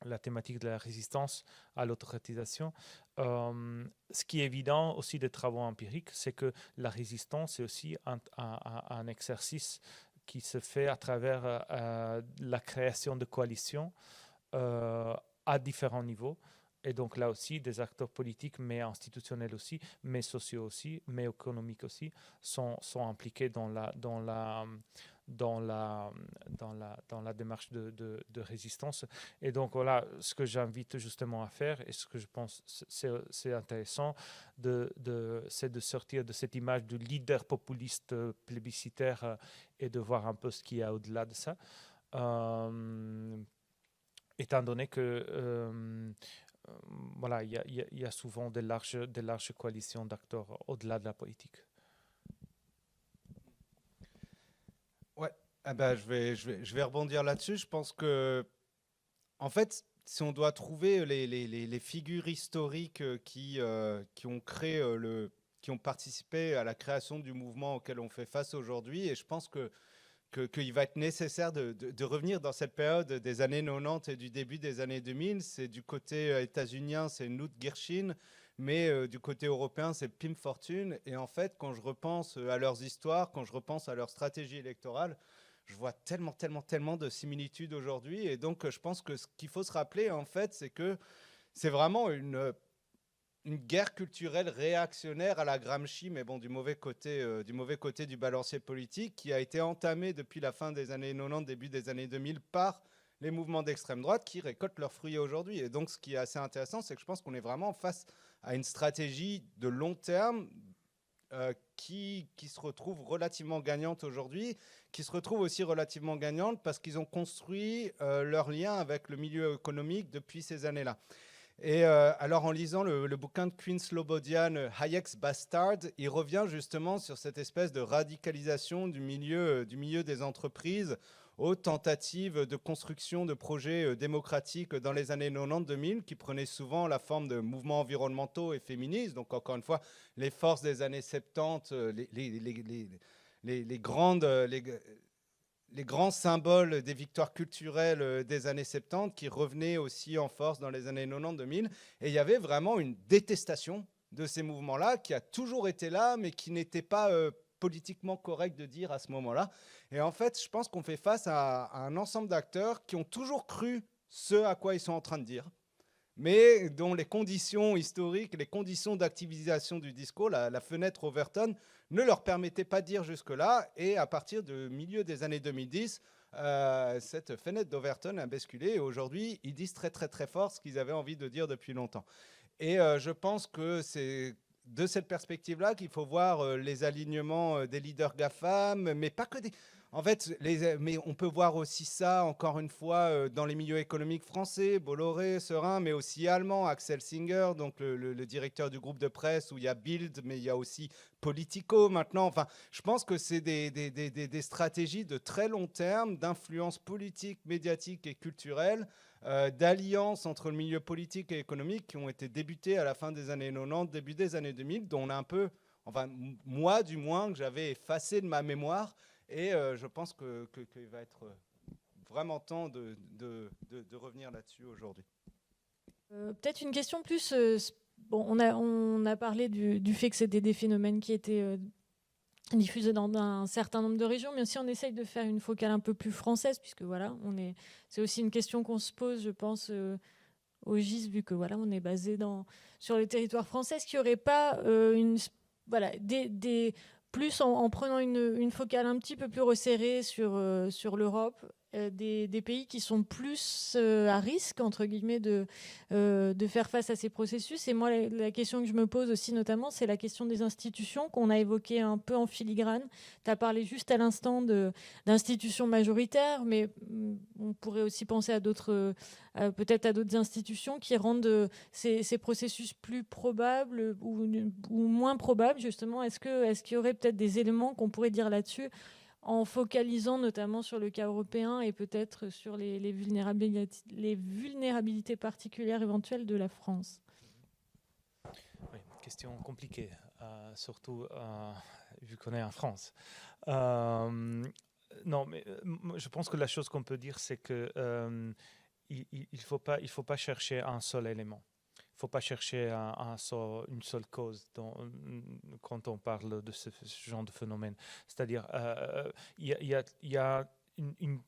la thématique de la résistance à l'autocratisation. Ce qui est évident aussi des travaux empiriques, c'est que la résistance est aussi un exercice qui se fait à travers la création de coalitions à différents niveaux. Et donc là aussi, des acteurs politiques, mais institutionnels aussi, mais sociaux aussi, mais économiques aussi, sont impliqués dans la démarche de résistance. Et donc voilà, ce que j'invite justement à faire, et ce que je pense c'est intéressant, c'est de sortir de cette image du leader populiste plébiscitaire et de voir un peu ce qu'il y a au-delà de ça. Étant donné que voilà, il y a souvent des larges coalitions d'acteurs au-delà de la politique. Ouais, je vais rebondir là-dessus. Je pense que en fait, si on doit trouver les figures historiques qui ont créé qui ont participé à la création du mouvement auquel on fait face aujourd'hui, et je pense qu'il va être nécessaire de revenir dans cette période des années 90 et du début des années 2000. C'est du côté états-unien, c'est Knut Gershwin, mais du côté européen, c'est Pim Fortuyn. Et en fait, quand je repense à leurs histoires, quand je repense à leur stratégie électorale, je vois tellement de similitudes aujourd'hui. Et donc, je pense que ce qu'il faut se rappeler, en fait, c'est que c'est vraiment une guerre culturelle réactionnaire à la Gramsci, mais bon, du mauvais côté du balancier politique, qui a été entamée depuis la fin des années 90, début des années 2000 par les mouvements d'extrême droite qui récoltent leurs fruits aujourd'hui. Et donc, ce qui est assez intéressant, c'est que je pense qu'on est vraiment face à une stratégie de long terme qui se retrouve relativement gagnante aujourd'hui, qui se retrouve aussi relativement gagnante parce qu'ils ont construit leur lien avec le milieu économique depuis ces années-là. Et alors en lisant le bouquin de Queen Slobodian, Hayek's Bastard, il revient justement sur cette espèce de radicalisation du milieu des entreprises aux tentatives de construction de projets démocratiques dans les années 90-2000 qui prenaient souvent la forme de mouvements environnementaux et féministes. Donc encore une fois, les forces des années 70, les grands symboles des victoires culturelles des années 70 qui revenaient aussi en force dans les années 90-2000. Et il y avait vraiment une détestation de ces mouvements-là qui a toujours été là, mais qui n'était pas politiquement correct de dire à ce moment-là. Et en fait, je pense qu'on fait face à un ensemble d'acteurs qui ont toujours cru ce à quoi ils sont en train de dire, mais dont les conditions historiques, les conditions d'activisation du discours, la fenêtre Overton, ne leur permettaient pas de dire jusque-là. Et à partir du milieu des années 2010, cette fenêtre d'Overton a basculé. Et aujourd'hui, ils disent très fort ce qu'ils avaient envie de dire depuis longtemps. Et je pense que c'est de cette perspective-là qu'il faut voir les alignements des leaders GAFAM, mais pas que des... En fait, mais on peut voir aussi ça, encore une fois, dans les milieux économiques français, Bolloré, Serin, mais aussi allemand, Axel Singer, donc le directeur du groupe de presse, où il y a Bild, mais il y a aussi Politico maintenant. Enfin, je pense que c'est des stratégies de très long terme, d'influence politique, médiatique et culturelle, d'alliance entre le milieu politique et économique qui ont été débutées à la fin des années 90, début des années 2000, dont on a un peu, enfin moi du moins, que j'avais effacé de ma mémoire. Et je pense qu'il va être vraiment temps de revenir là-dessus aujourd'hui. Peut-être une question plus... bon, on a parlé du fait que c'était des phénomènes qui étaient diffusés dans un certain nombre de régions, mais aussi on essaye de faire une focale un peu plus française, puisque voilà, c'est aussi une question qu'on se pose, je pense, au GIS, vu que voilà, on est basé sur le territoire français. Est-ce qu'il n'y aurait pas plus en prenant une focale un petit peu plus resserrée sur l'Europe, des pays qui sont plus à risque, entre guillemets, de faire face à ces processus. Et moi, la question que je me pose aussi, notamment, c'est la question des institutions qu'on a évoquées un peu en filigrane. Tu as parlé juste à l'instant d'institutions majoritaires, mais on pourrait aussi penser à peut-être à d'autres institutions qui rendent ces processus plus probables ou moins probables, justement. Est-ce qu'il y aurait peut-être des éléments qu'on pourrait dire là-dessus, en focalisant notamment sur le cas européen et peut-être sur les vulnérabilités particulières éventuelles de la France? Oui, question compliquée, surtout vu qu'on est en France. Non, mais je pense que la chose qu'on peut dire, c'est que il faut pas chercher un seul élément. Il ne faut pas chercher une seule cause quand on parle de ce genre de phénomène. C'est-à-dire, il y a une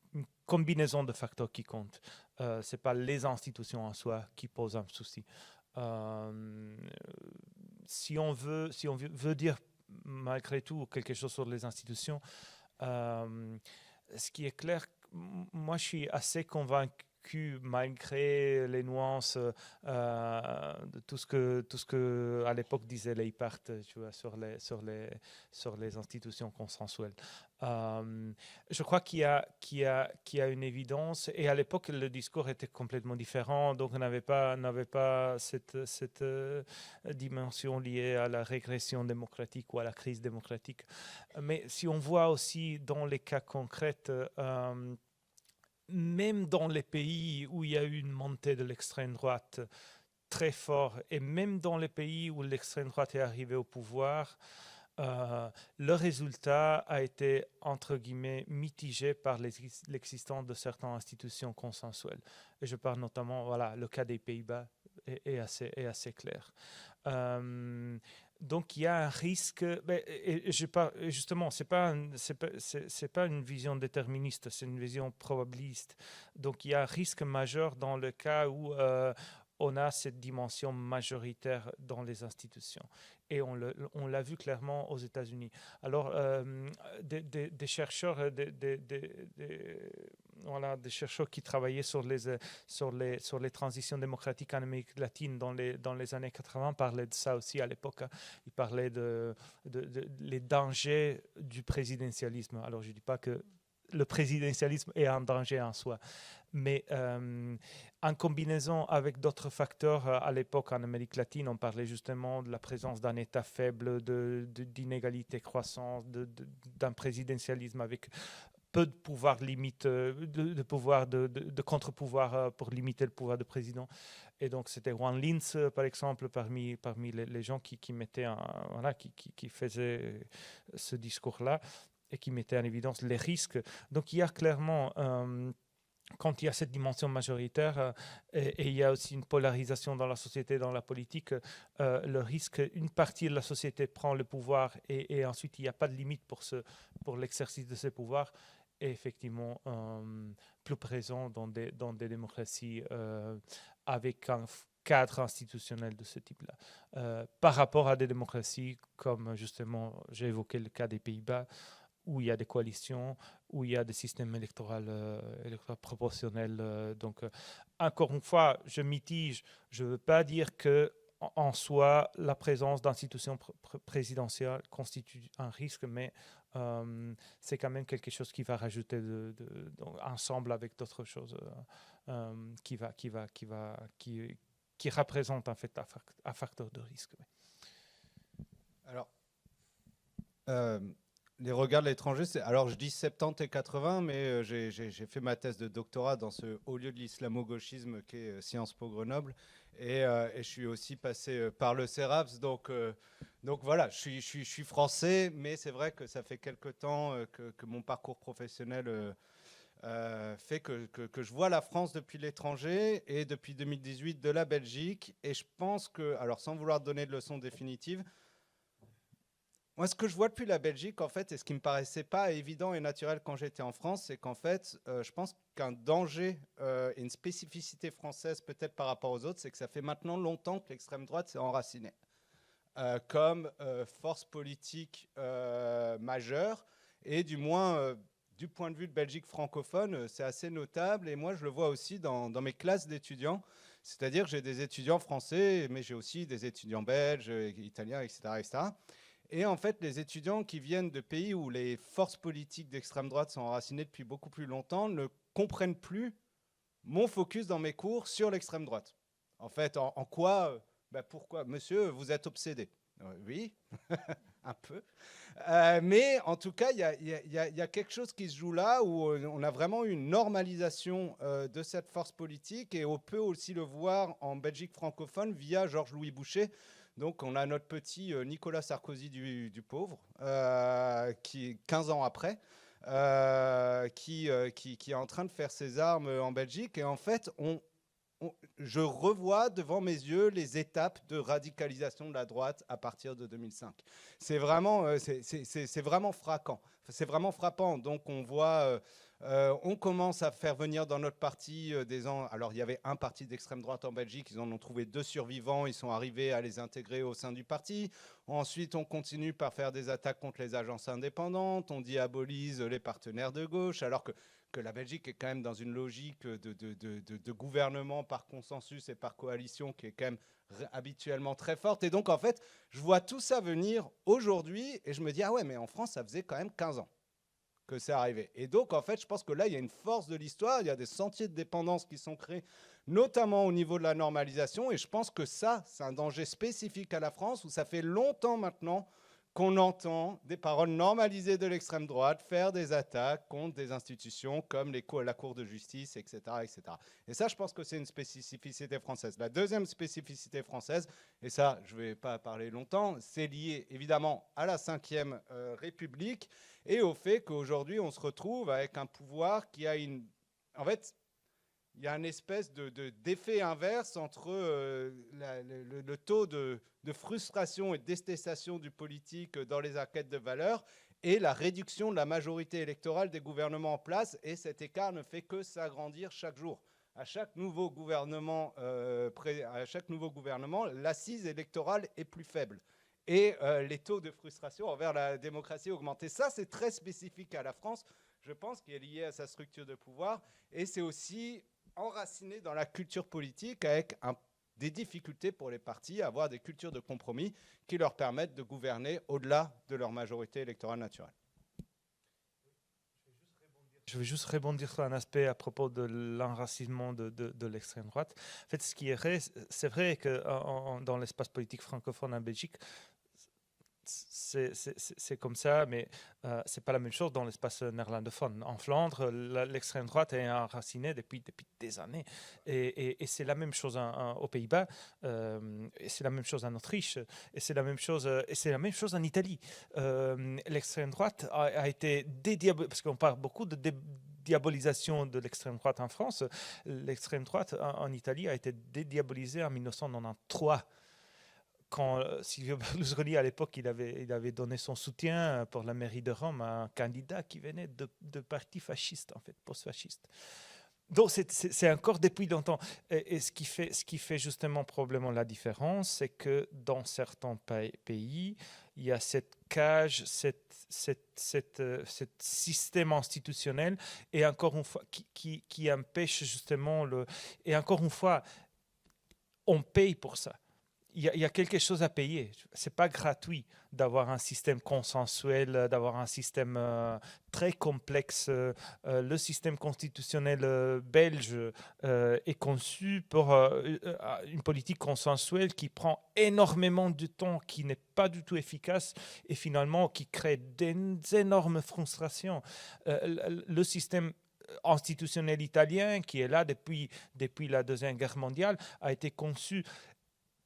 combinaison de facteurs qui comptent. Ce n'est pas les institutions en soi qui posent un souci. Si on veut dire malgré tout quelque chose sur les institutions, ce qui est clair, moi je suis assez convaincu, malgré les nuances de tout ce que à l'époque disait Leipart, tu vois, sur les institutions consensuelles. Je crois qu'il y a une évidence, et à l'époque le discours était complètement différent, donc on n'avait pas cette dimension liée à la régression démocratique ou à la crise démocratique. Mais si on voit aussi dans les cas concrets, même dans les pays où il y a eu une montée de l'extrême droite très fort, et même dans les pays où l'extrême droite est arrivée au pouvoir, le résultat a été, entre guillemets, mitigé par l'existence de certaines institutions consensuelles. Et je parle notamment, voilà, le cas des Pays-Bas est assez clair. Donc il y a un risque, et justement, c'est pas une vision déterministe, c'est une vision probabiliste. Donc il y a un risque majeur dans le cas où on a cette dimension majoritaire dans les institutions. Et on l'a vu clairement aux États-Unis. Alors, des chercheurs, des chercheurs qui travaillaient sur les transitions démocratiques en Amérique latine dans les années 80 parlaient de ça aussi à l'époque. Ils parlaient les dangers du présidentialisme. Alors, je ne dis pas que le présidentialisme est un danger en soi, mais en combinaison avec d'autres facteurs, à l'époque en Amérique latine, on parlait justement de la présence d'un État faible, d'inégalités croissantes, d'un présidentialisme avec peu de pouvoir limite, de contre-pouvoir pour limiter le pouvoir du président. Et donc c'était Juan Linz, par exemple, parmi les gens qui mettaient qui faisaient ce discours-là et qui mettait en évidence les risques. Donc il y a clairement, quand il y a cette dimension majoritaire, et il y a aussi une polarisation dans la société, dans la politique, le risque, une partie de la société prend le pouvoir et ensuite il n'y a pas de limite pour l'exercice de ces pouvoirs, est effectivement plus présent dans des démocraties avec un cadre institutionnel de ce type-là. Par rapport à des démocraties comme justement, j'ai évoqué le cas des Pays-Bas, où il y a des coalitions, où il y a des systèmes électoraux proportionnels. Donc, encore une fois, je mitige. Je ne veux pas dire qu'en soi, la présence d'institutions présidentielles constitue un risque, mais c'est quand même quelque chose qui va rajouter ensemble avec d'autres choses qui représente en fait un facteur de risque. Alors, les regards de l'étranger, alors je dis 70 et 80, mais j'ai fait ma thèse de doctorat dans ce haut lieu de l'islamo-gauchisme qui est Sciences Po Grenoble, et je suis aussi passé par le CERAPS, donc voilà, je suis français, mais c'est vrai que ça fait quelque temps que mon parcours professionnel fait que je vois la France depuis l'étranger, et depuis 2018 de la Belgique, et je pense que, alors sans vouloir donner de leçons définitives, moi, ce que je vois depuis la Belgique, en fait, et ce qui ne me paraissait pas évident et naturel quand j'étais en France, c'est qu'en fait, je pense qu'un danger et une spécificité française, peut-être par rapport aux autres, c'est que ça fait maintenant longtemps que l'extrême droite s'est enracinée comme force politique majeure, et du moins, du point de vue de Belgique francophone, c'est assez notable, et moi, je le vois aussi dans mes classes d'étudiants, c'est-à-dire que j'ai des étudiants français, mais j'ai aussi des étudiants belges, italiens, etc., etc., et en fait, les étudiants qui viennent de pays où les forces politiques d'extrême droite sont enracinées depuis beaucoup plus longtemps ne comprennent plus mon focus dans mes cours sur l'extrême droite. En fait, en quoi, pourquoi, monsieur, vous êtes obsédé? Oui, un peu. Mais en tout cas, il y a quelque chose qui se joue là où on a vraiment une normalisation de cette force politique, et on peut aussi le voir en Belgique francophone via Georges-Louis Boucher. Donc, on a notre petit Nicolas Sarkozy du pauvre, qui 15 ans après, qui est en train de faire ses armes en Belgique. Et en fait, je revois devant mes yeux les étapes de radicalisation de la droite à partir de 2005. C'est vraiment frappant. C'est vraiment frappant. Donc, on voit... on commence à faire venir dans notre parti alors il y avait un parti d'extrême droite en Belgique, ils en ont trouvé 2 survivants, ils sont arrivés à les intégrer au sein du parti. Ensuite, on continue par faire des attaques contre les agences indépendantes, on diabolise les partenaires de gauche, alors que la Belgique est quand même dans une logique de gouvernement par consensus et par coalition qui est quand même habituellement très forte. Et donc, en fait, je vois tout ça venir aujourd'hui, et je me dis, ah ouais, mais en France, ça faisait quand même 15 ans que c'est arrivé. Et donc, en fait, je pense que là, il y a une force de l'histoire, il y a des sentiers de dépendance qui sont créés, notamment au niveau de la normalisation, et je pense que ça, c'est un danger spécifique à la France, où ça fait longtemps maintenant qu'on entend des paroles normalisées de l'extrême droite faire des attaques contre des institutions comme la Cour de justice, etc., etc. Et ça, je pense que c'est une spécificité française. La deuxième spécificité française, et ça, je ne vais pas parler longtemps, c'est lié évidemment à la Ve République et au fait qu'aujourd'hui, on se retrouve avec un pouvoir qui a une... En fait, il y a une espèce d'effet inverse entre le taux de frustration et de détestation du politique dans les enquêtes de valeurs et la réduction de la majorité électorale des gouvernements en place. Et cet écart ne fait que s'agrandir chaque jour. À chaque nouveau gouvernement, l'assise électorale est plus faible. Et les taux de frustration envers la démocratie augmentent. Et ça, c'est très spécifique à la France, je pense, qui est lié à sa structure de pouvoir. Et c'est aussi enraciné dans la culture politique avec des difficultés pour les partis à avoir des cultures de compromis qui leur permettent de gouverner au-delà de leur majorité électorale naturelle. Je vais juste rebondir sur un aspect à propos de l'enracinement de l'extrême droite. En fait, ce qui est c'est vrai que dans l'espace politique francophone en Belgique, c'est comme ça, mais ce n'est pas la même chose dans l'espace néerlandophone. En Flandre, l'extrême droite est enracinée depuis des années. Et c'est la même chose aux Pays-Bas, et c'est la même chose en Autriche, et c'est la même chose en Italie. L'extrême droite a été dédiabolisée, parce qu'on parle beaucoup de diabolisation de l'extrême droite en France. L'extrême droite en Italie a été dédiabolisée en 1993. Quand Silvio Berlusconi, à l'époque, il avait donné son soutien pour la mairie de Rome à un candidat qui venait de partis fascistes, en fait, post-fascistes. Donc, c'est encore depuis longtemps. Et ce qui fait justement probablement la différence, c'est que dans certains pays, il y a cette cage, cet système institutionnel, et encore une fois, qui empêche justement Et encore une fois, on paye pour ça. Il y a quelque chose à payer. Ce n'est pas gratuit d'avoir un système consensuel, d'avoir un système très complexe. Le système constitutionnel belge est conçu pour une politique consensuelle qui prend énormément de temps, qui n'est pas du tout efficace et finalement qui crée d'énormes frustrations. Le système institutionnel italien, qui est là depuis la Deuxième Guerre mondiale, a été conçu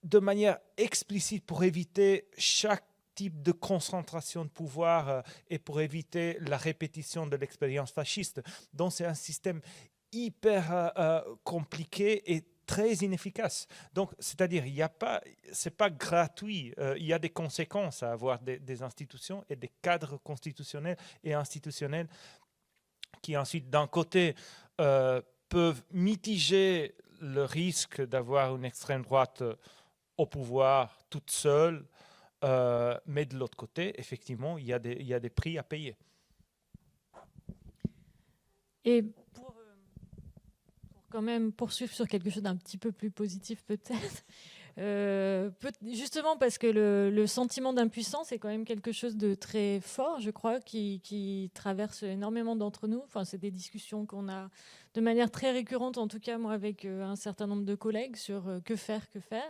de manière explicite pour éviter chaque type de concentration de pouvoir et pour éviter la répétition de l'expérience fasciste. Donc c'est un système hyper compliqué et très inefficace. Donc, c'est-à-dire, c'est pas gratuit. Il y a des conséquences à avoir des institutions et des cadres constitutionnels et institutionnels qui ensuite, d'un côté, peuvent mitiger le risque d'avoir une extrême droite au pouvoir toute seule, mais de l'autre côté, effectivement, il y a des prix à payer. Et pour quand même poursuivre sur quelque chose d'un petit peu plus positif peut-être, justement parce que le sentiment d'impuissance est quand même quelque chose de très fort, je crois, qui traverse énormément d'entre nous. Enfin, c'est des discussions qu'on a de manière très récurrente, en tout cas moi avec un certain nombre de collègues, sur que faire,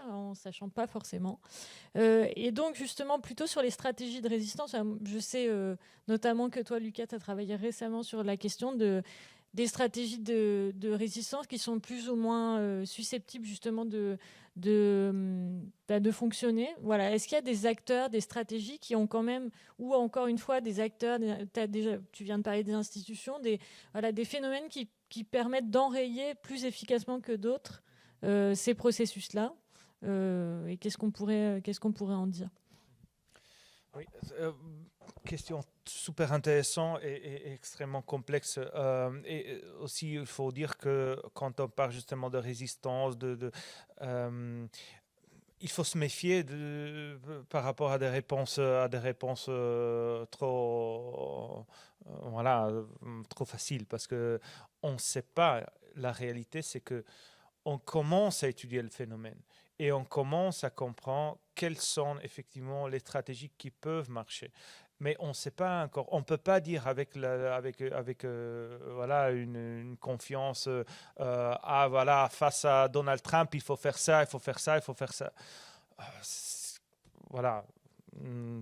en sachant pas forcément. Et donc justement plutôt sur les stratégies de résistance. Je sais notamment que toi, Lucas, tu as travaillé récemment sur la question des stratégies de résistance qui sont plus ou moins susceptibles justement de fonctionner. Voilà. Est-ce qu'il y a des acteurs, des stratégies qui ont quand même, ou encore une fois des acteurs, tu viens de parler des institutions, des phénomènes qui permettent d'enrayer plus efficacement que d'autres ces processus-là, et qu'est-ce qu'on pourrait en dire? Oui, question super intéressante et extrêmement complexe. Et aussi, il faut dire que quand on parle justement de résistance, il faut se méfier par rapport à des réponses trop faciles, parce que on ne sait pas. La réalité, c'est que on commence à étudier le phénomène et on commence à comprendre quelles sont effectivement les stratégies qui peuvent marcher. Mais on ne sait pas encore. On ne peut pas dire avec une confiance face à Donald Trump, il faut faire ça, il faut faire ça, il faut faire ça. Voilà.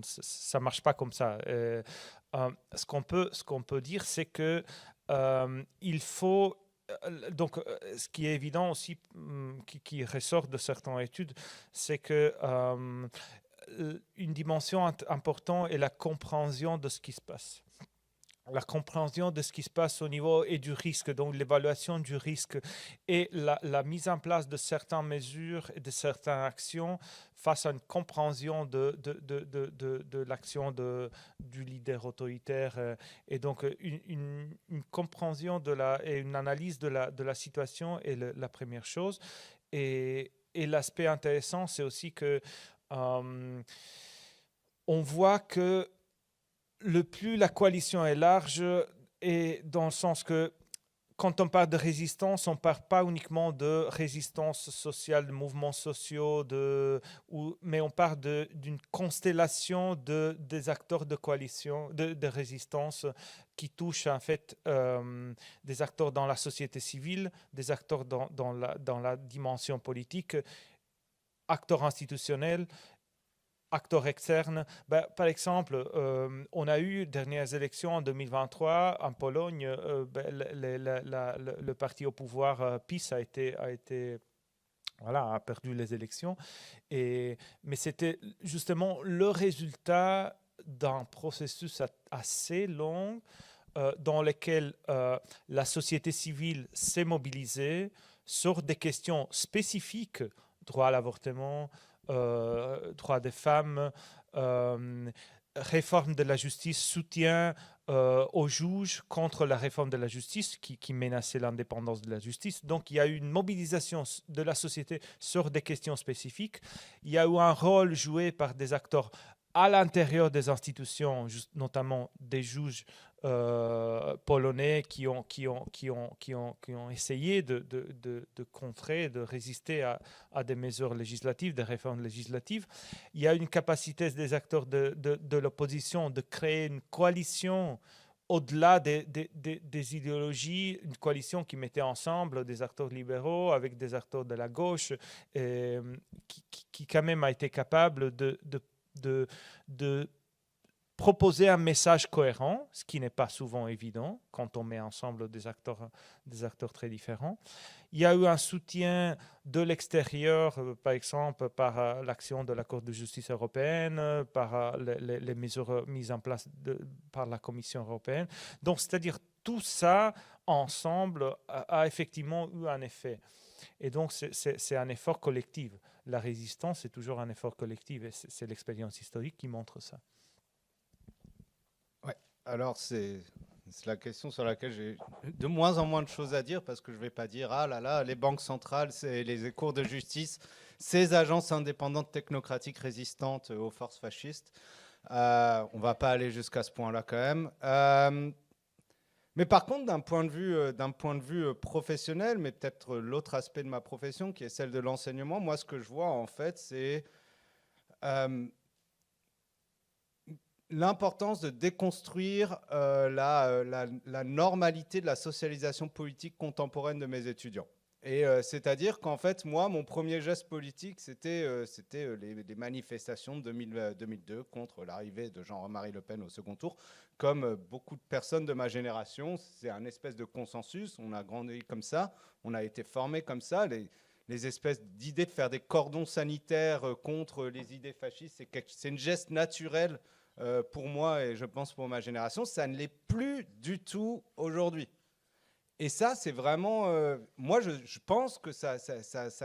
ça marche pas comme ça. Ce qu'on peut dire, c'est que il faut donc, ce qui est évident aussi, qui ressort de certaines études, c'est que une dimension importante est la compréhension de ce qui se passe. La compréhension de ce qui se passe au niveau et du risque, donc l'évaluation du risque et la mise en place de certaines mesures et de certaines actions face à une compréhension de l'action du leader autoritaire et donc une compréhension et une analyse de la situation est la première chose. Et l'aspect intéressant, c'est aussi que on voit que le plus la coalition est large, et dans le sens que quand on parle de résistance, on ne parle pas uniquement de résistance sociale, de mouvements sociaux, mais on parle d'une constellation des acteurs de coalition, de résistance qui touchent en fait des acteurs dans la société civile, des acteurs dans la dimension politique, acteurs institutionnels, acteurs externes. Par exemple, on a eu dernières élections en 2023 en Pologne. Le parti au pouvoir PiS a perdu les élections. Mais c'était justement le résultat d'un processus assez long dans lequel la société civile s'est mobilisée sur des questions spécifiques, droit à l'avortement, droits des femmes, réforme de la justice, soutien aux juges contre la réforme de la justice qui menaçait l'indépendance de la justice. Donc il y a eu une mobilisation de la société sur des questions spécifiques. Il y a eu un rôle joué par des acteurs à l'intérieur des institutions, notamment des juges polonais qui ont essayé de contrer, de résister à des mesures législatives, des réformes législatives. Il y a une capacité des acteurs de l'opposition de créer une coalition au-delà des idéologies, une coalition qui mettait ensemble des acteurs libéraux avec des acteurs de la gauche, qui quand même a été capable de proposer un message cohérent, ce qui n'est pas souvent évident quand on met ensemble des acteurs très différents. Il y a eu un soutien de l'extérieur, par exemple par l'action de la Cour de justice européenne, par les mesures mises en place par la Commission européenne. Donc, c'est-à-dire tout ça ensemble a effectivement eu un effet. Et donc, c'est un effort collectif. La résistance, c'est toujours un effort collectif, et c'est l'expérience historique qui montre ça. Ouais, alors c'est la question sur laquelle j'ai de moins en moins de choses à dire, parce que je ne vais pas dire « Ah là là, les banques centrales, c'est les cours de justice, ces agences indépendantes technocratiques résistantes aux forces fascistes ». On ne va pas aller jusqu'à ce point-là quand même. Mais par contre, d'un point de vue professionnel, mais peut-être l'autre aspect de ma profession, qui est celle de l'enseignement, moi, ce que je vois, en fait, c'est l'importance de déconstruire la normalité de la socialisation politique contemporaine de mes étudiants. Et c'est-à-dire qu'en fait, moi, mon premier geste politique, c'était les manifestations de 2002 contre l'arrivée de Jean-Marie Le Pen au second tour. Comme beaucoup de personnes de ma génération, c'est un espèce de consensus. On a grandi comme ça, on a été formé comme ça. Les espèces d'idées de faire des cordons sanitaires contre les idées fascistes, c'est une geste naturelle pour moi et je pense pour ma génération. Ça ne l'est plus du tout aujourd'hui. Et ça, c'est vraiment... moi, je pense que ça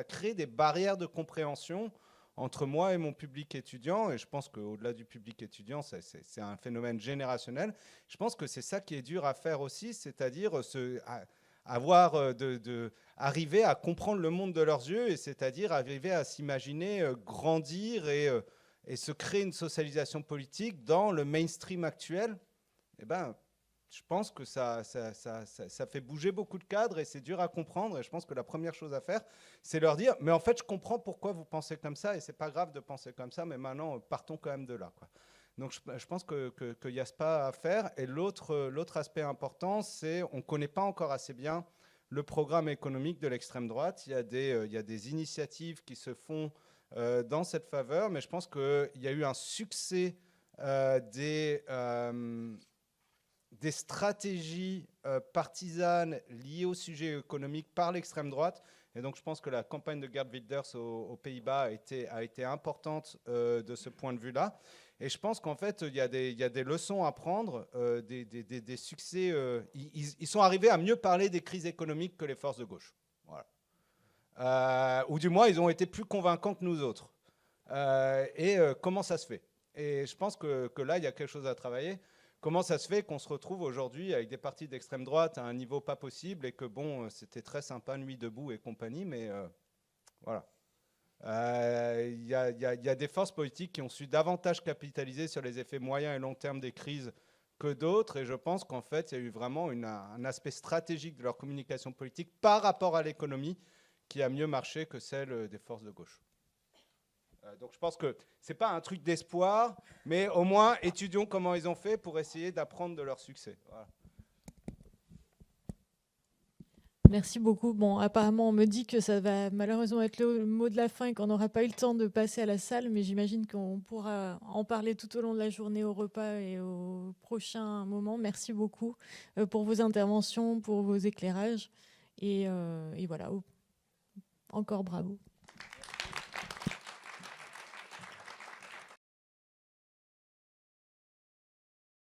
crée des barrières de compréhension entre moi et mon public étudiant. Et je pense qu'au-delà du public étudiant, c'est un phénomène générationnel. Je pense que c'est ça qui est dur à faire aussi, c'est-à-dire arriver à comprendre le monde de leurs yeux, et c'est-à-dire arriver à s'imaginer grandir et se créer une socialisation politique dans le mainstream actuel. Eh ben, je pense que ça fait bouger beaucoup de cadres et c'est dur à comprendre. Et je pense que la première chose à faire, c'est leur dire « Mais en fait, je comprends pourquoi vous pensez comme ça et c'est pas grave de penser comme ça, mais maintenant, partons quand même de là. » Donc, je pense qu'il y a ce pas à faire. Et l'autre aspect important, c'est qu'on ne connaît pas encore assez bien le programme économique de l'extrême droite. Il y a des initiatives qui se font dans cette faveur, mais je pense qu'il y a eu un succès des stratégies partisanes liées au sujet économique par l'extrême droite. Et donc je pense que la campagne de Geert Wilders aux Pays-Bas a été importante de ce point de vue-là. Et je pense qu'en fait, il y a des leçons à prendre, des succès. Ils sont arrivés à mieux parler des crises économiques que les forces de gauche. Voilà. Ou du moins, ils ont été plus convaincants que nous autres. Comment ça se fait? Et je pense que là, il y a quelque chose à travailler. Comment ça se fait qu'on se retrouve aujourd'hui avec des partis d'extrême droite à un niveau pas possible et que bon, c'était très sympa, Nuit debout et compagnie, mais voilà. Il y a des forces politiques qui ont su davantage capitaliser sur les effets moyens et long terme des crises que d'autres, et je pense qu'en fait, il y a eu vraiment un aspect stratégique de leur communication politique par rapport à l'économie qui a mieux marché que celle des forces de gauche. Donc je pense que ce n'est pas un truc d'espoir, mais au moins étudions comment ils ont fait pour essayer d'apprendre de leur succès. Voilà. Merci beaucoup. Bon, apparemment, on me dit que ça va malheureusement être le mot de la fin et qu'on n'aura pas eu le temps de passer à la salle, mais j'imagine qu'on pourra en parler tout au long de la journée au repas et au prochain moment. Merci beaucoup pour vos interventions, pour vos éclairages. Et voilà, encore bravo.